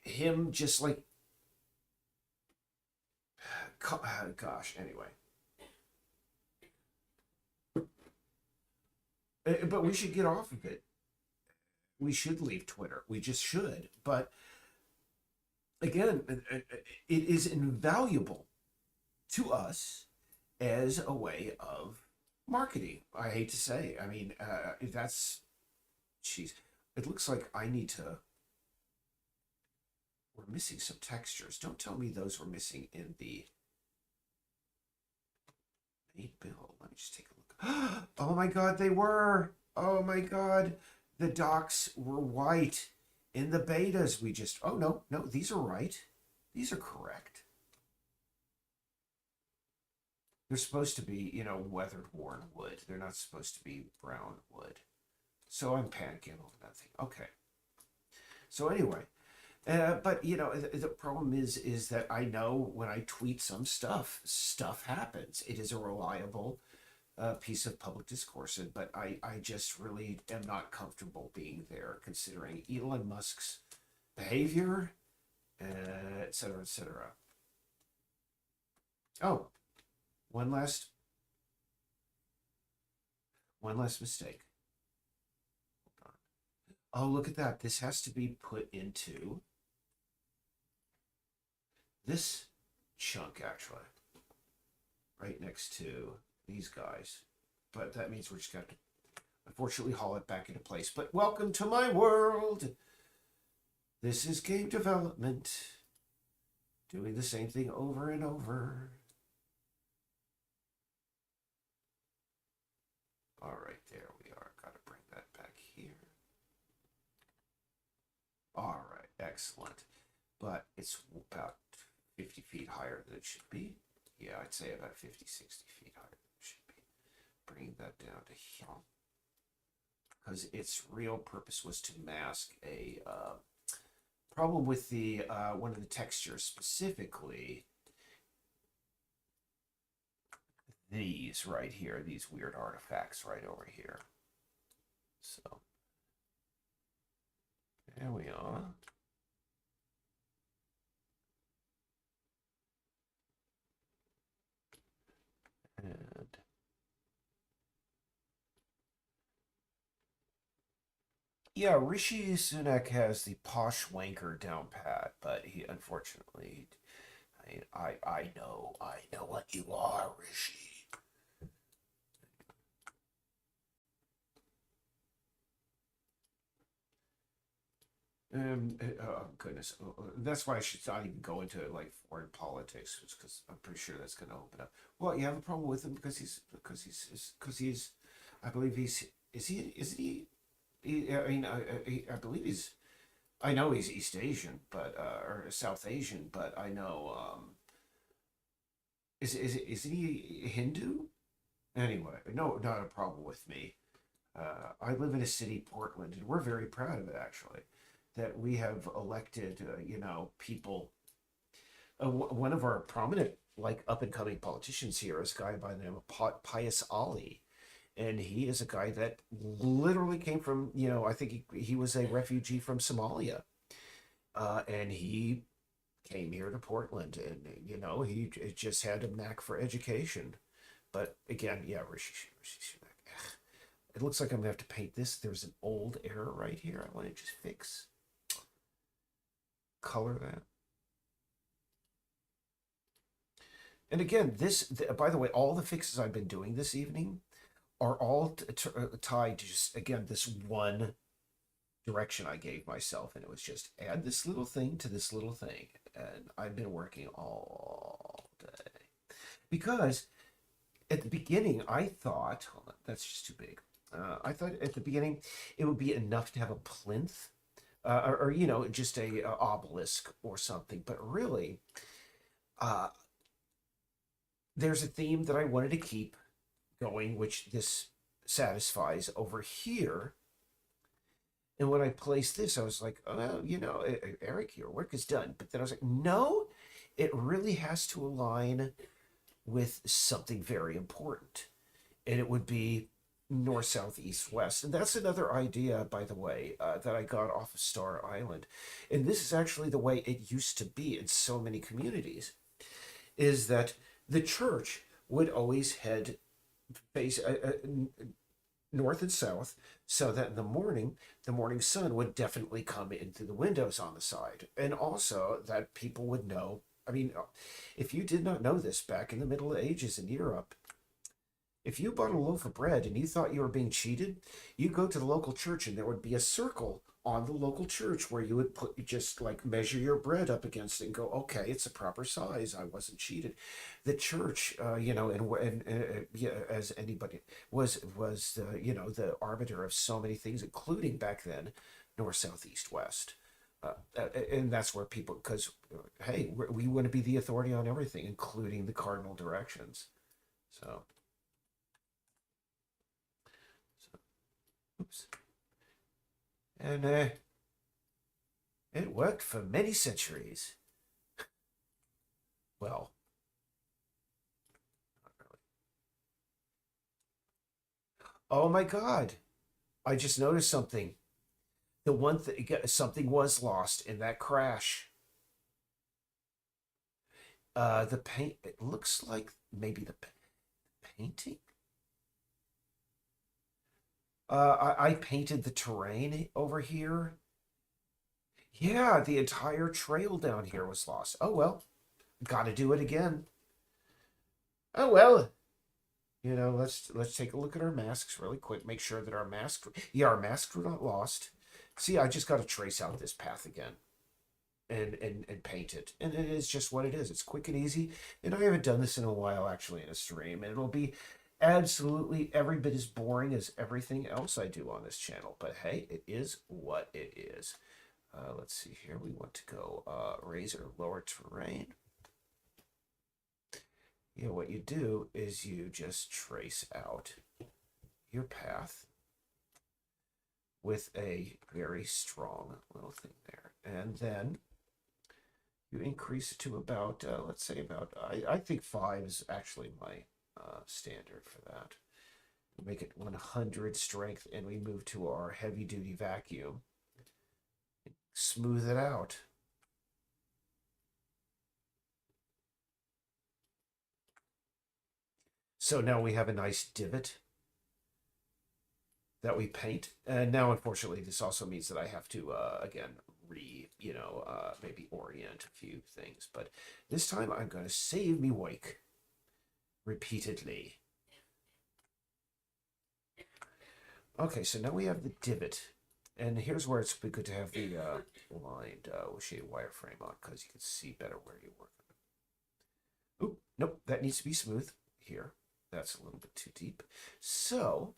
him just like, gosh, anyway. But we should get off of it. We should leave Twitter. We just should. But again, it is invaluable to us as a way of marketing. I hate to say. I mean, that's, jeez. It looks like I need to we're missing some textures. Don't tell me those were missing in the main build. Let me just take a look. Oh my god, they were! Oh my god, the docks were white. In the betas, we just... Oh, no, no, these are right. These are correct. They're supposed to be, you know, weathered, worn wood. They're not supposed to be brown wood. So I'm panicking over that thing. Okay. So anyway, but, you know, the problem is that I know when I tweet some stuff, stuff happens. It is a reliable piece of public discourse, but I just really am not comfortable being there, considering Elon Musk's behavior, et cetera, et cetera. Oh, one last mistake. Hold on. Oh, look at that. This has to be put into this chunk, actually, right next to these guys. But that means we're just got to, unfortunately, haul it back into place. But welcome to my world. This is game development. Doing the same thing over and over. All right, there we are. Got to bring that back here. All right, excellent. But it's about 50 feet higher than it should be. Yeah, I'd say about 50, 60 feet higher than it should be. Bring that down to here. Because its real purpose was to mask a problem with the one of the textures, specifically these right here, these weird artifacts right over here. So there we are. And yeah, Rishi Sunak has the posh wanker down pat, but he unfortunately, I know what you are, Rishi. Oh goodness, that's why I should not even go into like foreign politics, because I'm pretty sure that's going to open up. Well, you have a problem with him because he's, I believe I mean, I believe he's, I know he's East Asian, but or South Asian, but I know is he Hindu? Anyway, no, not a problem with me. I live in a city, Portland, and we're very proud of it, actually, that we have elected, you know, people. One of our prominent, like, up and coming politicians here is a guy by the name of Pius Ali. And he is a guy that literally came from, you know, I think he was a refugee from Somalia. And he came here to Portland, and, you know, he just had a knack for education. But again, yeah, Rishi Sunak. It looks like I'm gonna have to paint this. There's an old error right here. I want to just fix. Color that. And again, by the way, all the fixes I've been doing this evening are all tied to just, again, this one direction I gave myself, and it was just add this little thing to this little thing. And I've been working all day. Because at the beginning, I thought, hold on, that's just too big. I thought at the beginning it would be enough to have a plinth, or you know, just a obelisk or something. But really, there's a theme that I wanted to keep going, which this satisfies over here. And when I placed this, I was like, oh, you know, Eric, your work is done. But then I was like, no, it really has to align with something very important. And it would be north, south, east, west. And that's another idea, by the way, that I got off of Star Island. And this is actually the way it used to be in so many communities, is that the church would always face north and south, so that in the morning sun would definitely come in through the windows on the side. And also that people would know, I mean, if you did not know this back in the Middle Ages in Europe, if you bought a loaf of bread and you thought you were being cheated, you go to the local church and there would be a circle on the local church where you would put, you just like measure your bread up against it and go, okay, it's a proper size. I wasn't cheated. The church, yeah, as anybody was you know, the arbiter of so many things, including back then, north, south, east, west. And that's where people, because hey, we want to be the authority on everything, including the cardinal directions. So, so oops. And it worked for many centuries. Well, not really. Oh my God. I just noticed something. The one thing, something was lost in that crash. The paint, it looks like maybe the painting. I painted the terrain over here. Yeah, the entire trail down here was lost. Oh well, gotta do it again. Oh well. You know, let's take a look at our masks really quick. Make sure that our masks, yeah, our masks were not lost. See, I just got to trace out this path again and paint it. And it is just what it is. It's quick and easy. And I haven't done this in a while, actually, in a stream. And it'll be absolutely every bit as boring as everything else I do on this channel. But hey, it is what it is. Let's see here. We want to go razor lower terrain. You know, what you do is you just trace out your path with a very strong little thing there. And then you increase it to about, let's say about, I think 5 is actually my standard for that. Make it 100 strength, and we move to our heavy duty vacuum. Smooth it out. So now we have a nice divot that we paint. And now, unfortunately, this also means that I have to, again, maybe orient a few things. But this time I'm going to save me wake repeatedly. Okay, so now we have the divot. And here's where it's good to have the lined shade wireframe on, because you can see better where you're working. Oop, nope, that needs to be smooth here. That's a little bit too deep. So,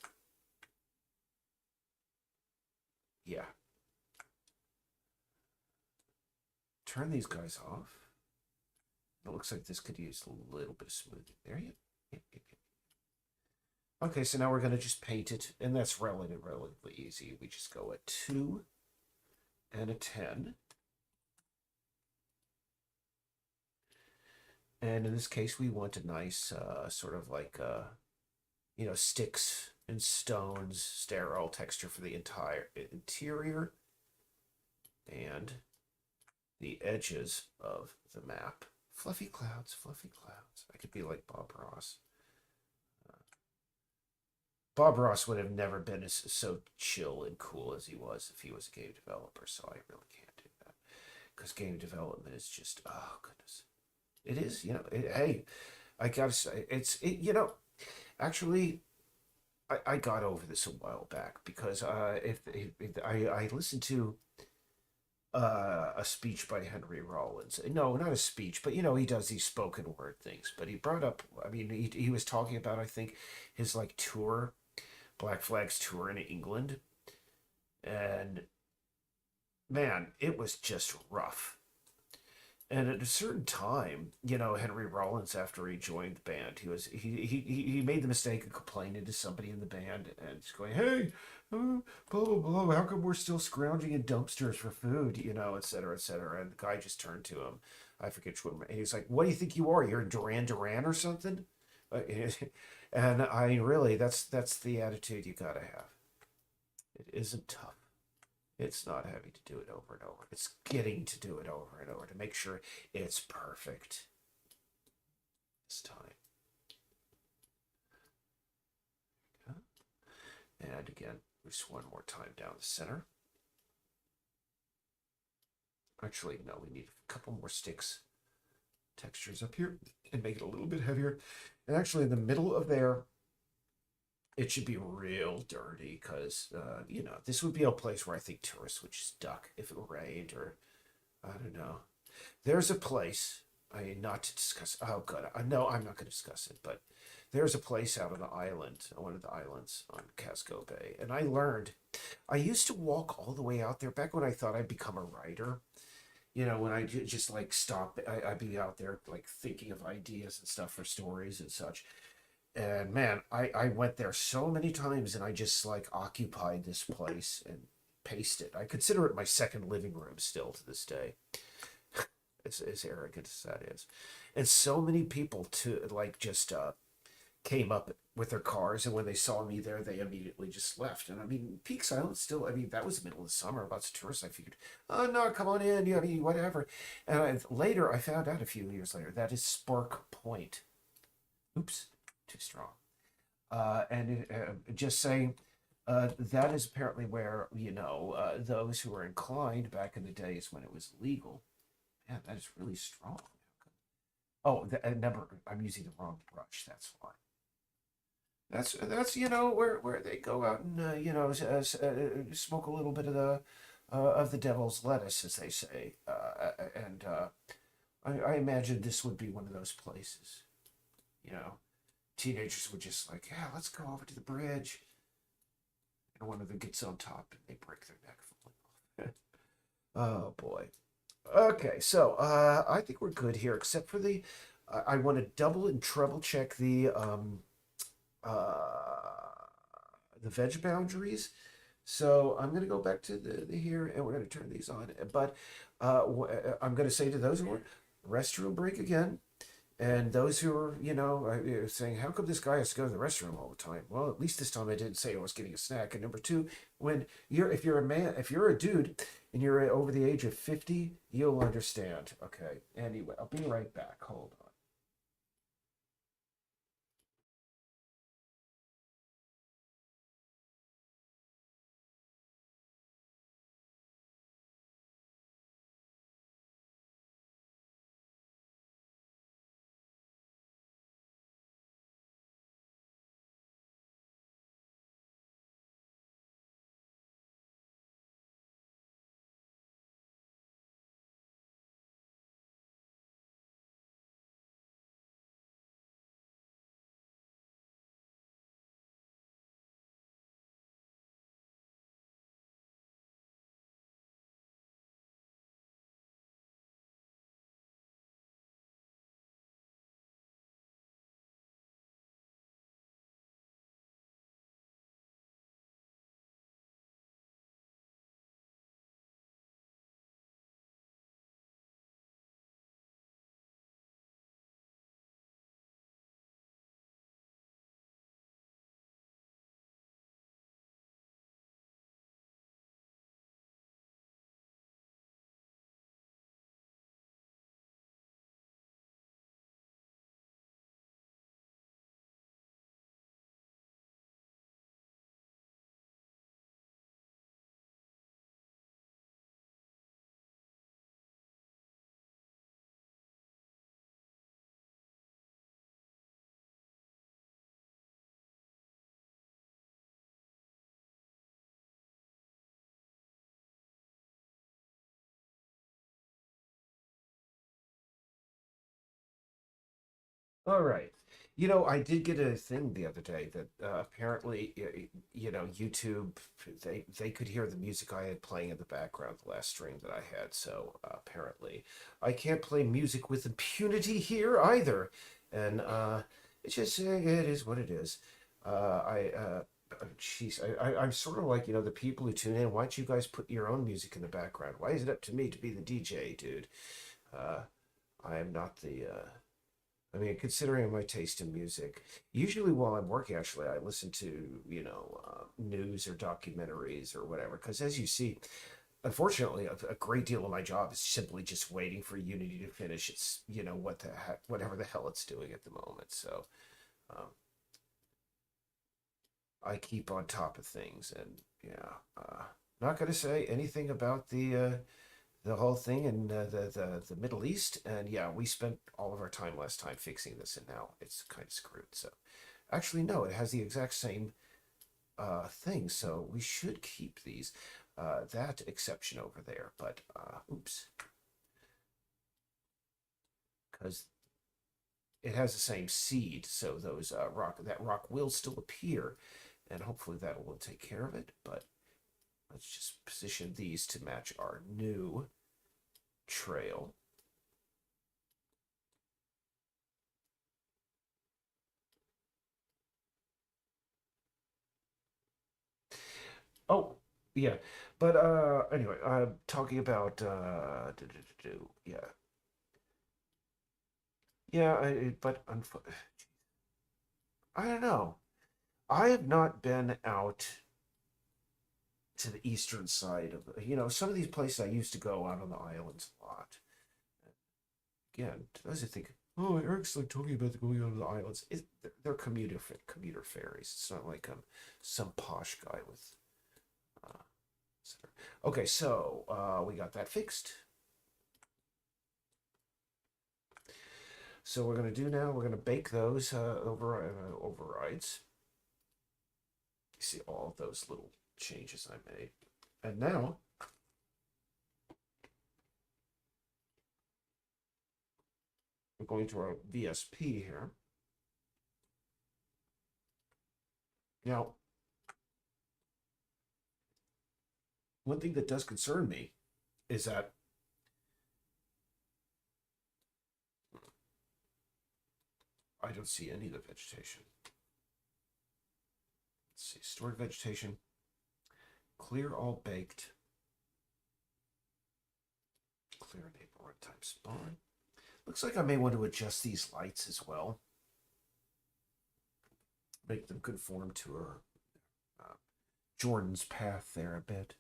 yeah. Turn these guys off. It looks like this could use a little bit of smoothing. There you go. Okay, so now we're going to just paint it, and that's relatively easy. We just go a 2 and a 10. And in this case, we want a nice sort of like, sticks and stones, sterile texture for the entire interior. And the edges of the map. Fluffy clouds, fluffy clouds. I could be like Bob Ross. Bob Ross would have never been so chill and cool as he was if he was a game developer, so I really can't do that. Because game development is just, oh, goodness. It is, hey, I gotta say, actually, I got over this a while back because if I listened to a speech by Henry Rollins. No, not a speech, but he does these spoken word things. But he brought up, I mean, he was talking about, I think, his like tour, Black Flag's tour in England, and man, it was just rough. And at a certain time, Henry Rollins, after he joined the band, he made the mistake of complaining to somebody in the band and just going, "Hey, blah blah blah, how come we're still scrounging in dumpsters for food, et cetera, et cetera." And the guy just turned to him, I forget which one, and he's like, "What do you think you are? You're in Duran Duran or something?" And I mean, really, that's the attitude you gotta have. It isn't tough. It's not having to do it over and over. It's getting to do it over and over to make sure it's perfect this time. And again, just one more time down the center. Actually, no, we need a couple more sticks textures up here and make it a little bit heavier. And actually, in the middle of there, it should be real dirty because this would be a place where I think tourists would just duck if it rained or I don't know. There's a place. I mean, not to discuss. Oh, good. I know I'm not going to discuss it, but there's a place out on the island, one of the islands on Casco Bay, and I learned. I used to walk all the way out there back when I thought I'd become a writer. When I just like stop, I'd be out there like thinking of ideas and stuff for stories and such. And man, I went there so many times, and I just like occupied this place and paced it. I consider it my second living room still to this day, as arrogant as that is. And so many people to like just came up with their cars, and when they saw me there, they immediately just left. And I mean, Peak Island still. I mean, that was the middle of the summer. Lots of tourists. I figured, oh no, come on in. I mean, whatever. And later, I found out a few years later that is Spark Point. Oops, too strong. Just saying. That is apparently where those who were inclined back in the days when it was legal. Man, that is really strong. Oh, number. I'm using the wrong brush. That's why. That's where they go out and smoke a little bit of the devil's lettuce, as they say, and I imagine this would be one of those places. You know, teenagers would just like, yeah, let's go over to the bridge, and one of them gets on top and they break their neck falling off. Oh boy. Okay, so I think we're good here, except for I want to double and treble check uh, the veg boundaries. So I'm going to go back to the here, and we're going to turn these on. But I'm going to say to those who are restroom break again, and those who are saying, how come this guy has to go to the restroom all the time? Well, at least this time I didn't say I was getting a snack. And number two, if you're a man, if you're a dude and you're over the age of 50, you'll understand. Okay. Anyway, I'll be right back. Hold on. All right. I did get a thing the other day that apparently, YouTube, they could hear the music I had playing in the background the last stream that I had. So apparently, I can't play music with impunity here either. And it's just, it is what it is. Jeez, I'm sort of like, the people who tune in. Why don't you guys put your own music in the background? Why is it up to me to be the DJ, dude? Uh, I am not the. I mean, considering my taste in music, usually while I'm working, actually, I listen to, news or documentaries or whatever. Because as you see, unfortunately, a great deal of my job is simply just waiting for Unity to finish its, what the heck, whatever the hell it's doing at the moment. So um, I keep on top of things. And yeah, not going to say anything about the whole thing in the Middle East. And yeah, we spent all of our time last time fixing this, and now it's kind of screwed. So Actually, no, it has the exact same thing, so we should keep these. That exception over there, but oops, because it has the same seed, so those that rock will still appear, and hopefully that will take care of it. But let's just position these to match our new trail. Oh, yeah. But anyway, I'm talking about yeah. Yeah, but I don't know. I have not been out to the eastern side of, some of these places I used to go out on the islands a lot. Again, to those who think, oh, Eric's like talking about going out of the islands. They're commuter ferries. It's not like I'm some posh guy with. Okay, so we got that fixed. So we're going to do now, we're going to bake those overrides. You see all of those little changes I made. And now, we're going to our VSP here. Now, one thing that does concern me is that I don't see any of the vegetation. Let's see, stored vegetation, clear all baked, clear enable runtime spawn. Looks like I may want to adjust these lights as well. Make them conform to our Jordan's path there a bit.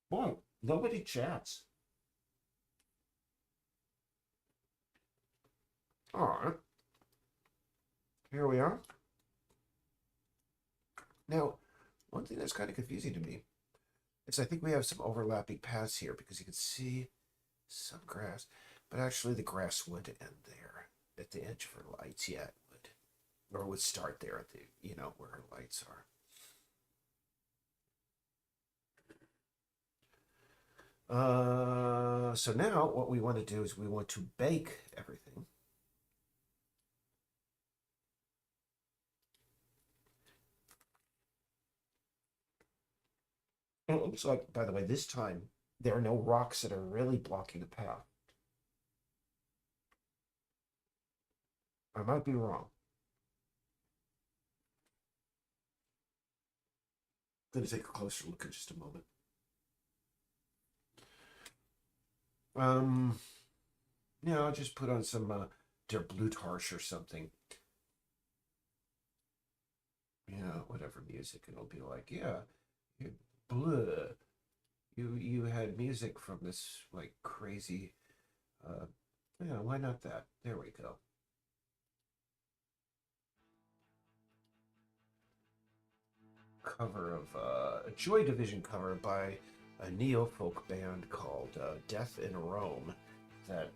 Boy, nobody chats. All right. Here we are. Now, one thing that's kind of confusing to me is I think we have some overlapping paths here because you can see some grass, but actually the grass would end there at the edge of her lights. Yeah, it would. Or would start there at the, where her lights are. So now what we want to do is we want to bake everything. And it looks like, by the way, this time there are no rocks that are really blocking the path. I might be wrong. I'm going to take a closer look in just a moment. I'll just put on some Der Blutharsch or something. Whatever music, and it'll be like, yeah, bleh. You had music from this like crazy why not that? There we go. Cover of a Joy Division cover by a neo-folk band called Death in Rome that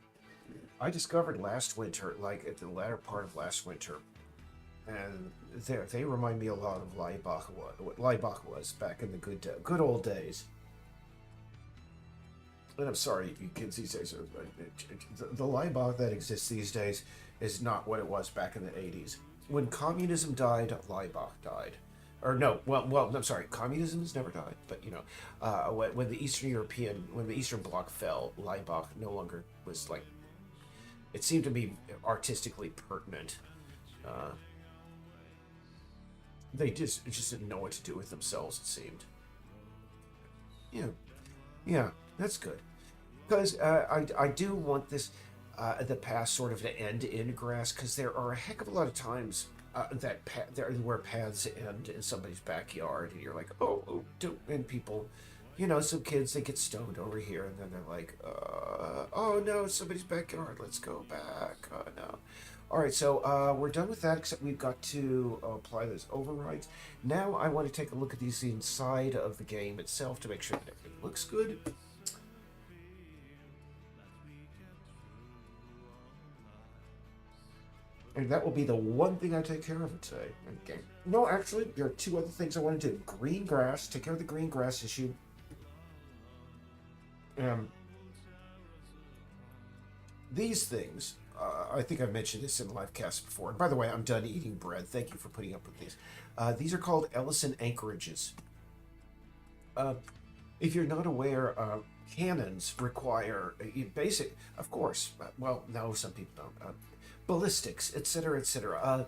I discovered last winter, like at the latter part of last winter. And they remind me a lot of Laibach, what Laibach was back in the good old days. And I'm sorry, you kids these days, the Laibach that exists these days is not what it was back in the 80s. When communism died, Laibach died. Or no, well, I'm sorry, communism has never died, but when the Eastern Bloc fell, Laibach no longer was like, it seemed to be artistically pertinent. They just didn't know what to do with themselves, it seemed. Yeah, that's good. Because I do want this, the past sort of to end in grass, because there are a heck of a lot of times where paths end in somebody's backyard, and you're like, and people, some kids, they get stoned over here, and then they're like, oh no, it's somebody's backyard, let's go back. Oh no. All right, so we're done with that, except we've got to apply those overrides. Now I want to take a look at these inside of the game itself to make sure that everything looks good. And that will be the one thing I take care of today. Okay. No, actually, there are two other things I want to do. Green grass, take care of the green grass issue. These things, I think I've mentioned this in live cast before. And by the way, I'm done eating bread. Thank you for putting up with these. These are called Ellison anchorages. If you're not aware, cannons require basic, of course. Well, no, some people don't. Ballistics, etc., etc.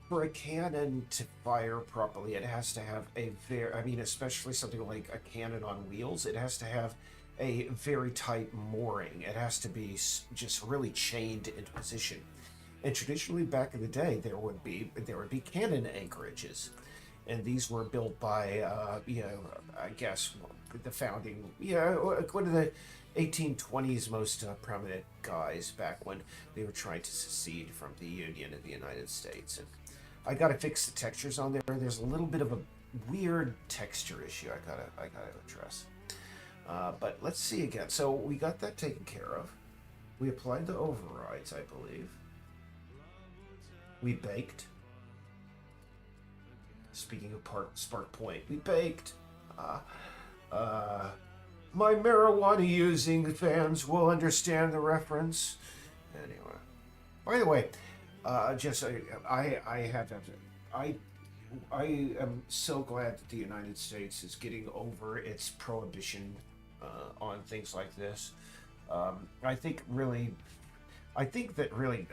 For a cannon to fire properly, it has to have a very, I mean, especially something like a cannon on wheels, it has to have a very tight mooring. It has to be just really chained into position. And traditionally, back in the day, there would be cannon anchorages, and these were built by, I guess the founding, one of the 1820s most prominent guys back when they were trying to secede from the Union of the United States. And I gotta fix the textures on there. There's a little bit of a weird texture issue I gotta address. But let's see again. So we got that taken care of. We applied the overrides, I believe. We baked. Speaking of Spark Point, we baked. My marijuana using fans will understand the reference. Anyway, by the way, I am so glad that the United States is getting over its prohibition on things like this. I think that really,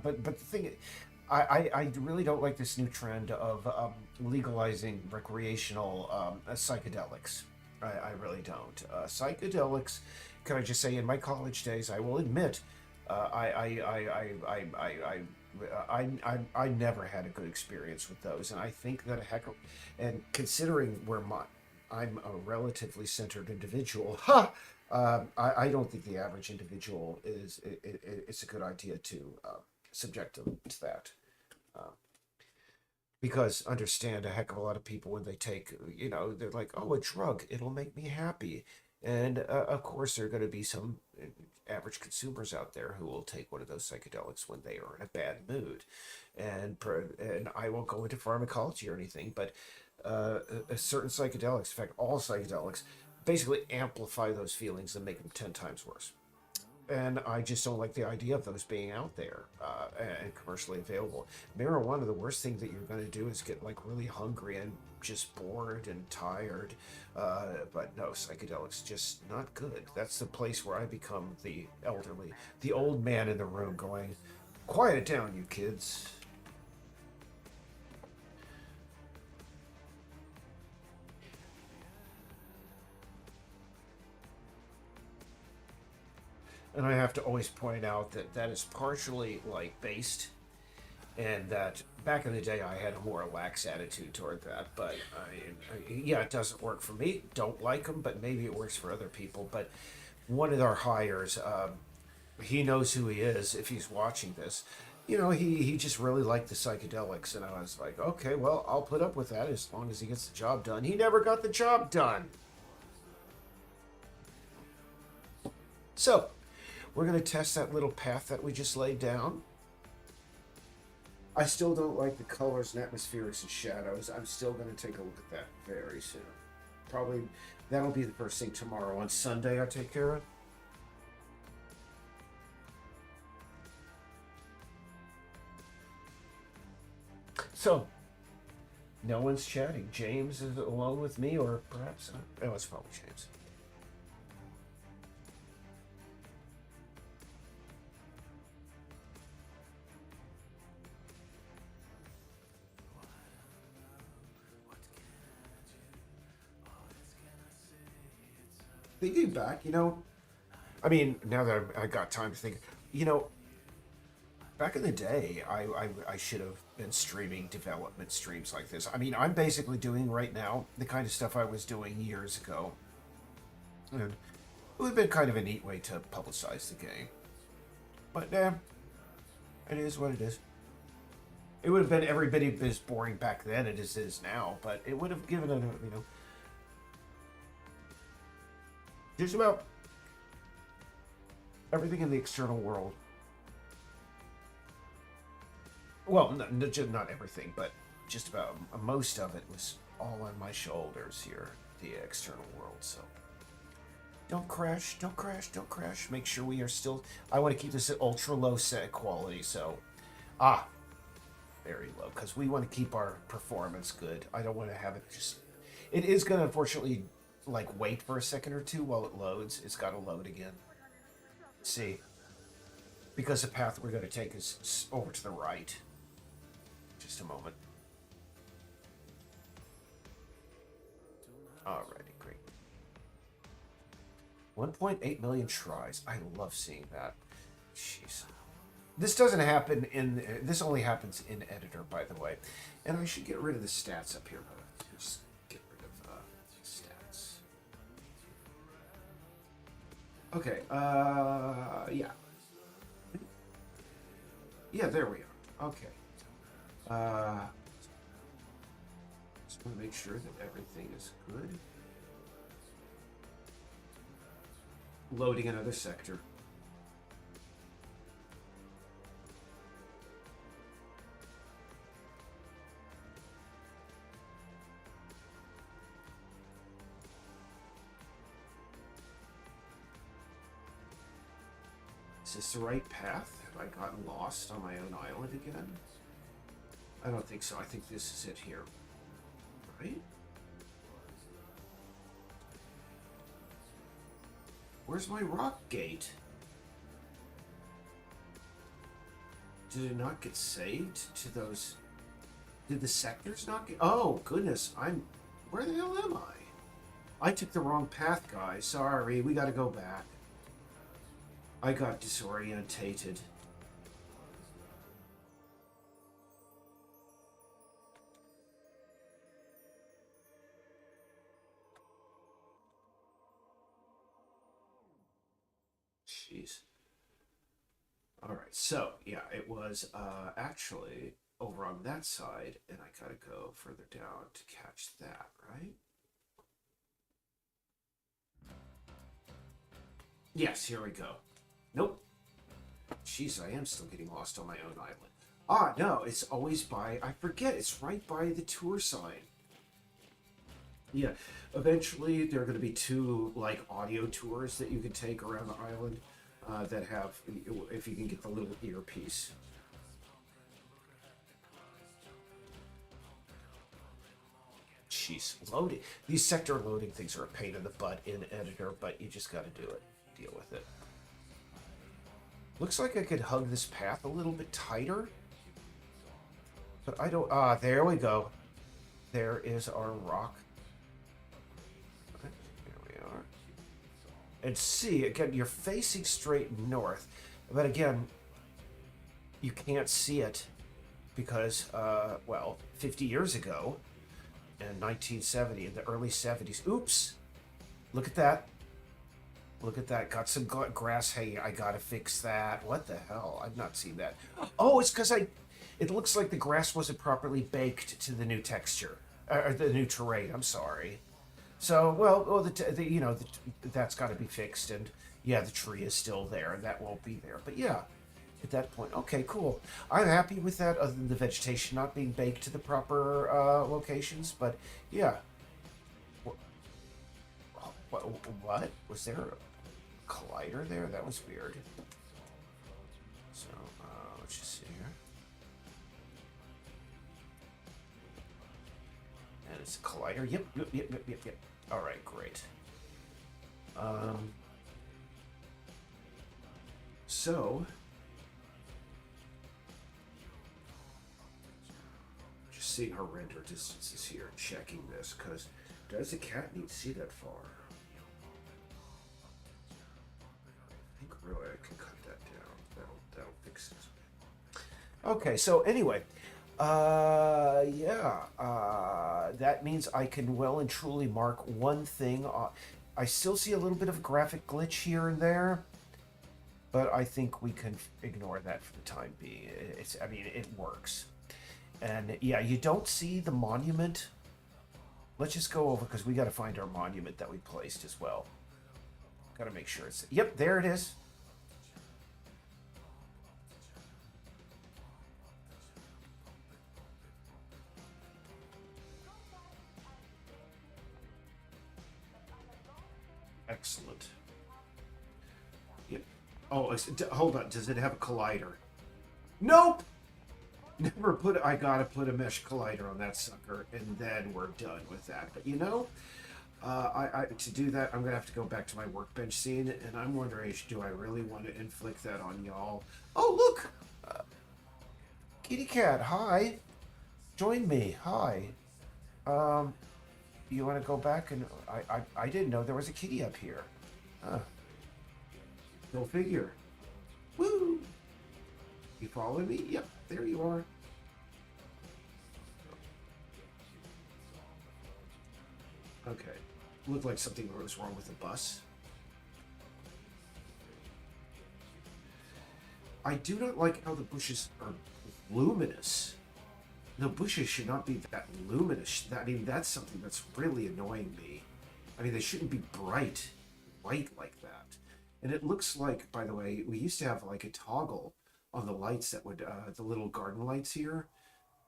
but the thing, I really don't like this new trend of legalizing recreational psychedelics. I really don't. Psychedelics, can I just say, in my college days, I will admit, I never had a good experience with those, and I think that and considering I'm a relatively centered individual, I don't think the average individual it's a good idea to subject them to that. Because understand, a heck of a lot of people, when they take, they're like, oh, a drug, it'll make me happy. And of course, there are going to be some average consumers out there who will take one of those psychedelics when they are in a bad mood. And I won't go into pharmacology or anything, but certain psychedelics, in fact, all psychedelics, basically amplify those feelings and make them 10 times worse. And I just don't like the idea of those being out there and commercially available. Marijuana, the worst thing that you're going to do is get like really hungry and just bored and tired. But no, psychedelics, just not good. That's the place where I become the elderly, the old man in the room going, quiet it down, you kids. And I have to always point out that that is partially like based, and that back in the day I had a more lax attitude toward that. But yeah, it doesn't work for me. Don't like them, but maybe it works for other people. But one of our hires, he knows who he is if he's watching this. He just really liked the psychedelics, and I was like, okay, well, I'll put up with that as long as he gets the job done. He never got the job done. So we're going to test that little path that we just laid down. I still don't like the colors and atmospherics and shadows. I'm still going to take a look at that very soon. Probably that'll be the first thing tomorrow. On Sunday, I take care of. So, no one's chatting. James is alone with me, or perhaps, it's probably James. Thinking back, I mean, now that I got time to think, back in the day, I should have been streaming development streams like this. I mean, I'm basically doing right now the kind of stuff I was doing years ago. And it would have been kind of a neat way to publicize the game. But, it is what it is. It would have been every bit as boring back then as it is now, but it would have given it just about everything in the external world Well, not everything, but just about most of it was all on my shoulders here, the external world. So don't crash, don't crash, don't crash. Make sure we are still. I want to keep this at ultra low set quality. So, very low, because we want to keep our performance good. I don't want to have it just. It is going to unfortunately like wait for a second or two while it loads. It's got to load again. See, because the path we're going to take is over to the right. Just a moment. Alrighty, great. 1.8 million tries. I love seeing that. Jeez. This doesn't happen in... This only happens in editor, by the way. And I should get rid of the stats up here. Just get rid of stats. Okay, yeah. Yeah, there we are. Okay. Just want to make sure that everything is good. Loading another sector. Is this the right path? Have I gotten lost on my own island again? I don't think so. I think this is it here. Right? Where's my rock gate? Did it not get saved to those... Did the sectors not get... Oh, goodness. Where the hell am I? I took the wrong path, guys. Sorry. We gotta go back. I got disorientated. Jeez. All right, so yeah, it was actually over on that side, and I gotta go further down to catch that, right? Yes, here we go. Nope. Jeez, I am still getting lost on my own island. Ah, no, it's always by... I forget, it's right by the tour sign. Yeah, eventually there are going to be 2, like, audio tours that you can take around the island that have... If you can get the little earpiece. Jeez, loading. These sector loading things are a pain in the butt in editor, but you just got to do it. Deal with it. Looks like I could hug this path a little bit tighter. But I don't... there we go. There is our rock. Okay, here we are. And see, again, you're facing straight north. But again, you can't see it because, well, 50 years ago, in 1970, in the early 70s... Oops! Look at that. Look at that. Got some grass. Hey, I gotta fix that. What the hell? I've not seen that. Oh, it's because it looks like the grass wasn't properly baked to the new texture. Or the new terrain. I'm sorry. So, well that's got to be fixed. And, yeah, the tree is still there. And that won't be there. But, yeah, at that point. Okay, cool. I'm happy with that, other than the vegetation not being baked to the proper locations. But, yeah. What? Was there a collider there? That was weird. So, let's just see here. And it's a collider. Yep. All right, great. So, just seeing her render distances here, checking this, because does the cat need to see that far? Really, I can cut that down. That'll fix it. Okay, so anyway, that means I can well and truly mark one thing. I still see a little bit of a graphic glitch here and there, but I think we can ignore that for the time being. It works. And yeah, you don't see the monument. Let's just go over, because we got to find our monument that we placed as well. Got to make sure it's... Yep, there it is. Excellent. Yeah. Oh, hold on. Does it have a collider? Nope. Never put. I gotta put a mesh collider on that sucker, and then we're done with that. But you know, to do that, I'm gonna have to go back to my workbench scene, and I'm wondering, do I really want to inflict that on y'all? Oh, look, kitty cat. Hi, join me. Hi. Um, you want to go back and I didn't know there was a kitty up here. Huh. Go figure. Woo! You following me? Yep, there you are. Okay. Looked like something was wrong with the bus. I do not like how the bushes are luminous. The bushes should not be that luminous. I mean, that's something that's really annoying me. I mean, they shouldn't be bright white like that. And it looks like, by the way, we used to have like a toggle on the lights that would, the little garden lights here,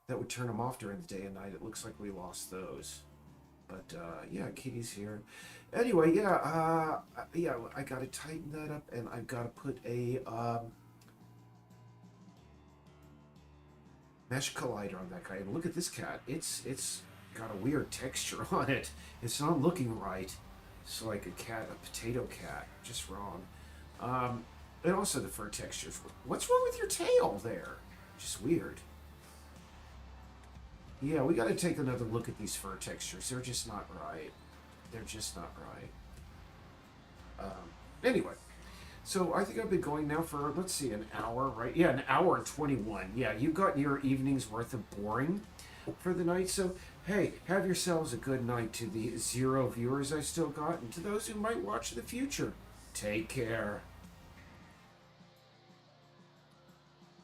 that would turn them off during the day and night. It looks like we lost those. But, yeah, Kitty's here. Anyway, yeah, I gotta tighten that up, and I've gotta put a, mesh collider on that guy. And look at this cat. It's got a weird texture on it. It's not looking right. It's like a cat, a potato cat. Just wrong. And also the fur textures. What's wrong with your tail there? Just weird. Yeah, we got to take another look at these fur textures. They're just not right. They're just not right. Anyway, so I think I've been going now for, let's see, an hour, right? Yeah, an hour and 21. Yeah, you got your evening's worth of boring for the night. So, hey, have yourselves a good night to the 0 viewers I still got, and to those who might watch in the future. Take care.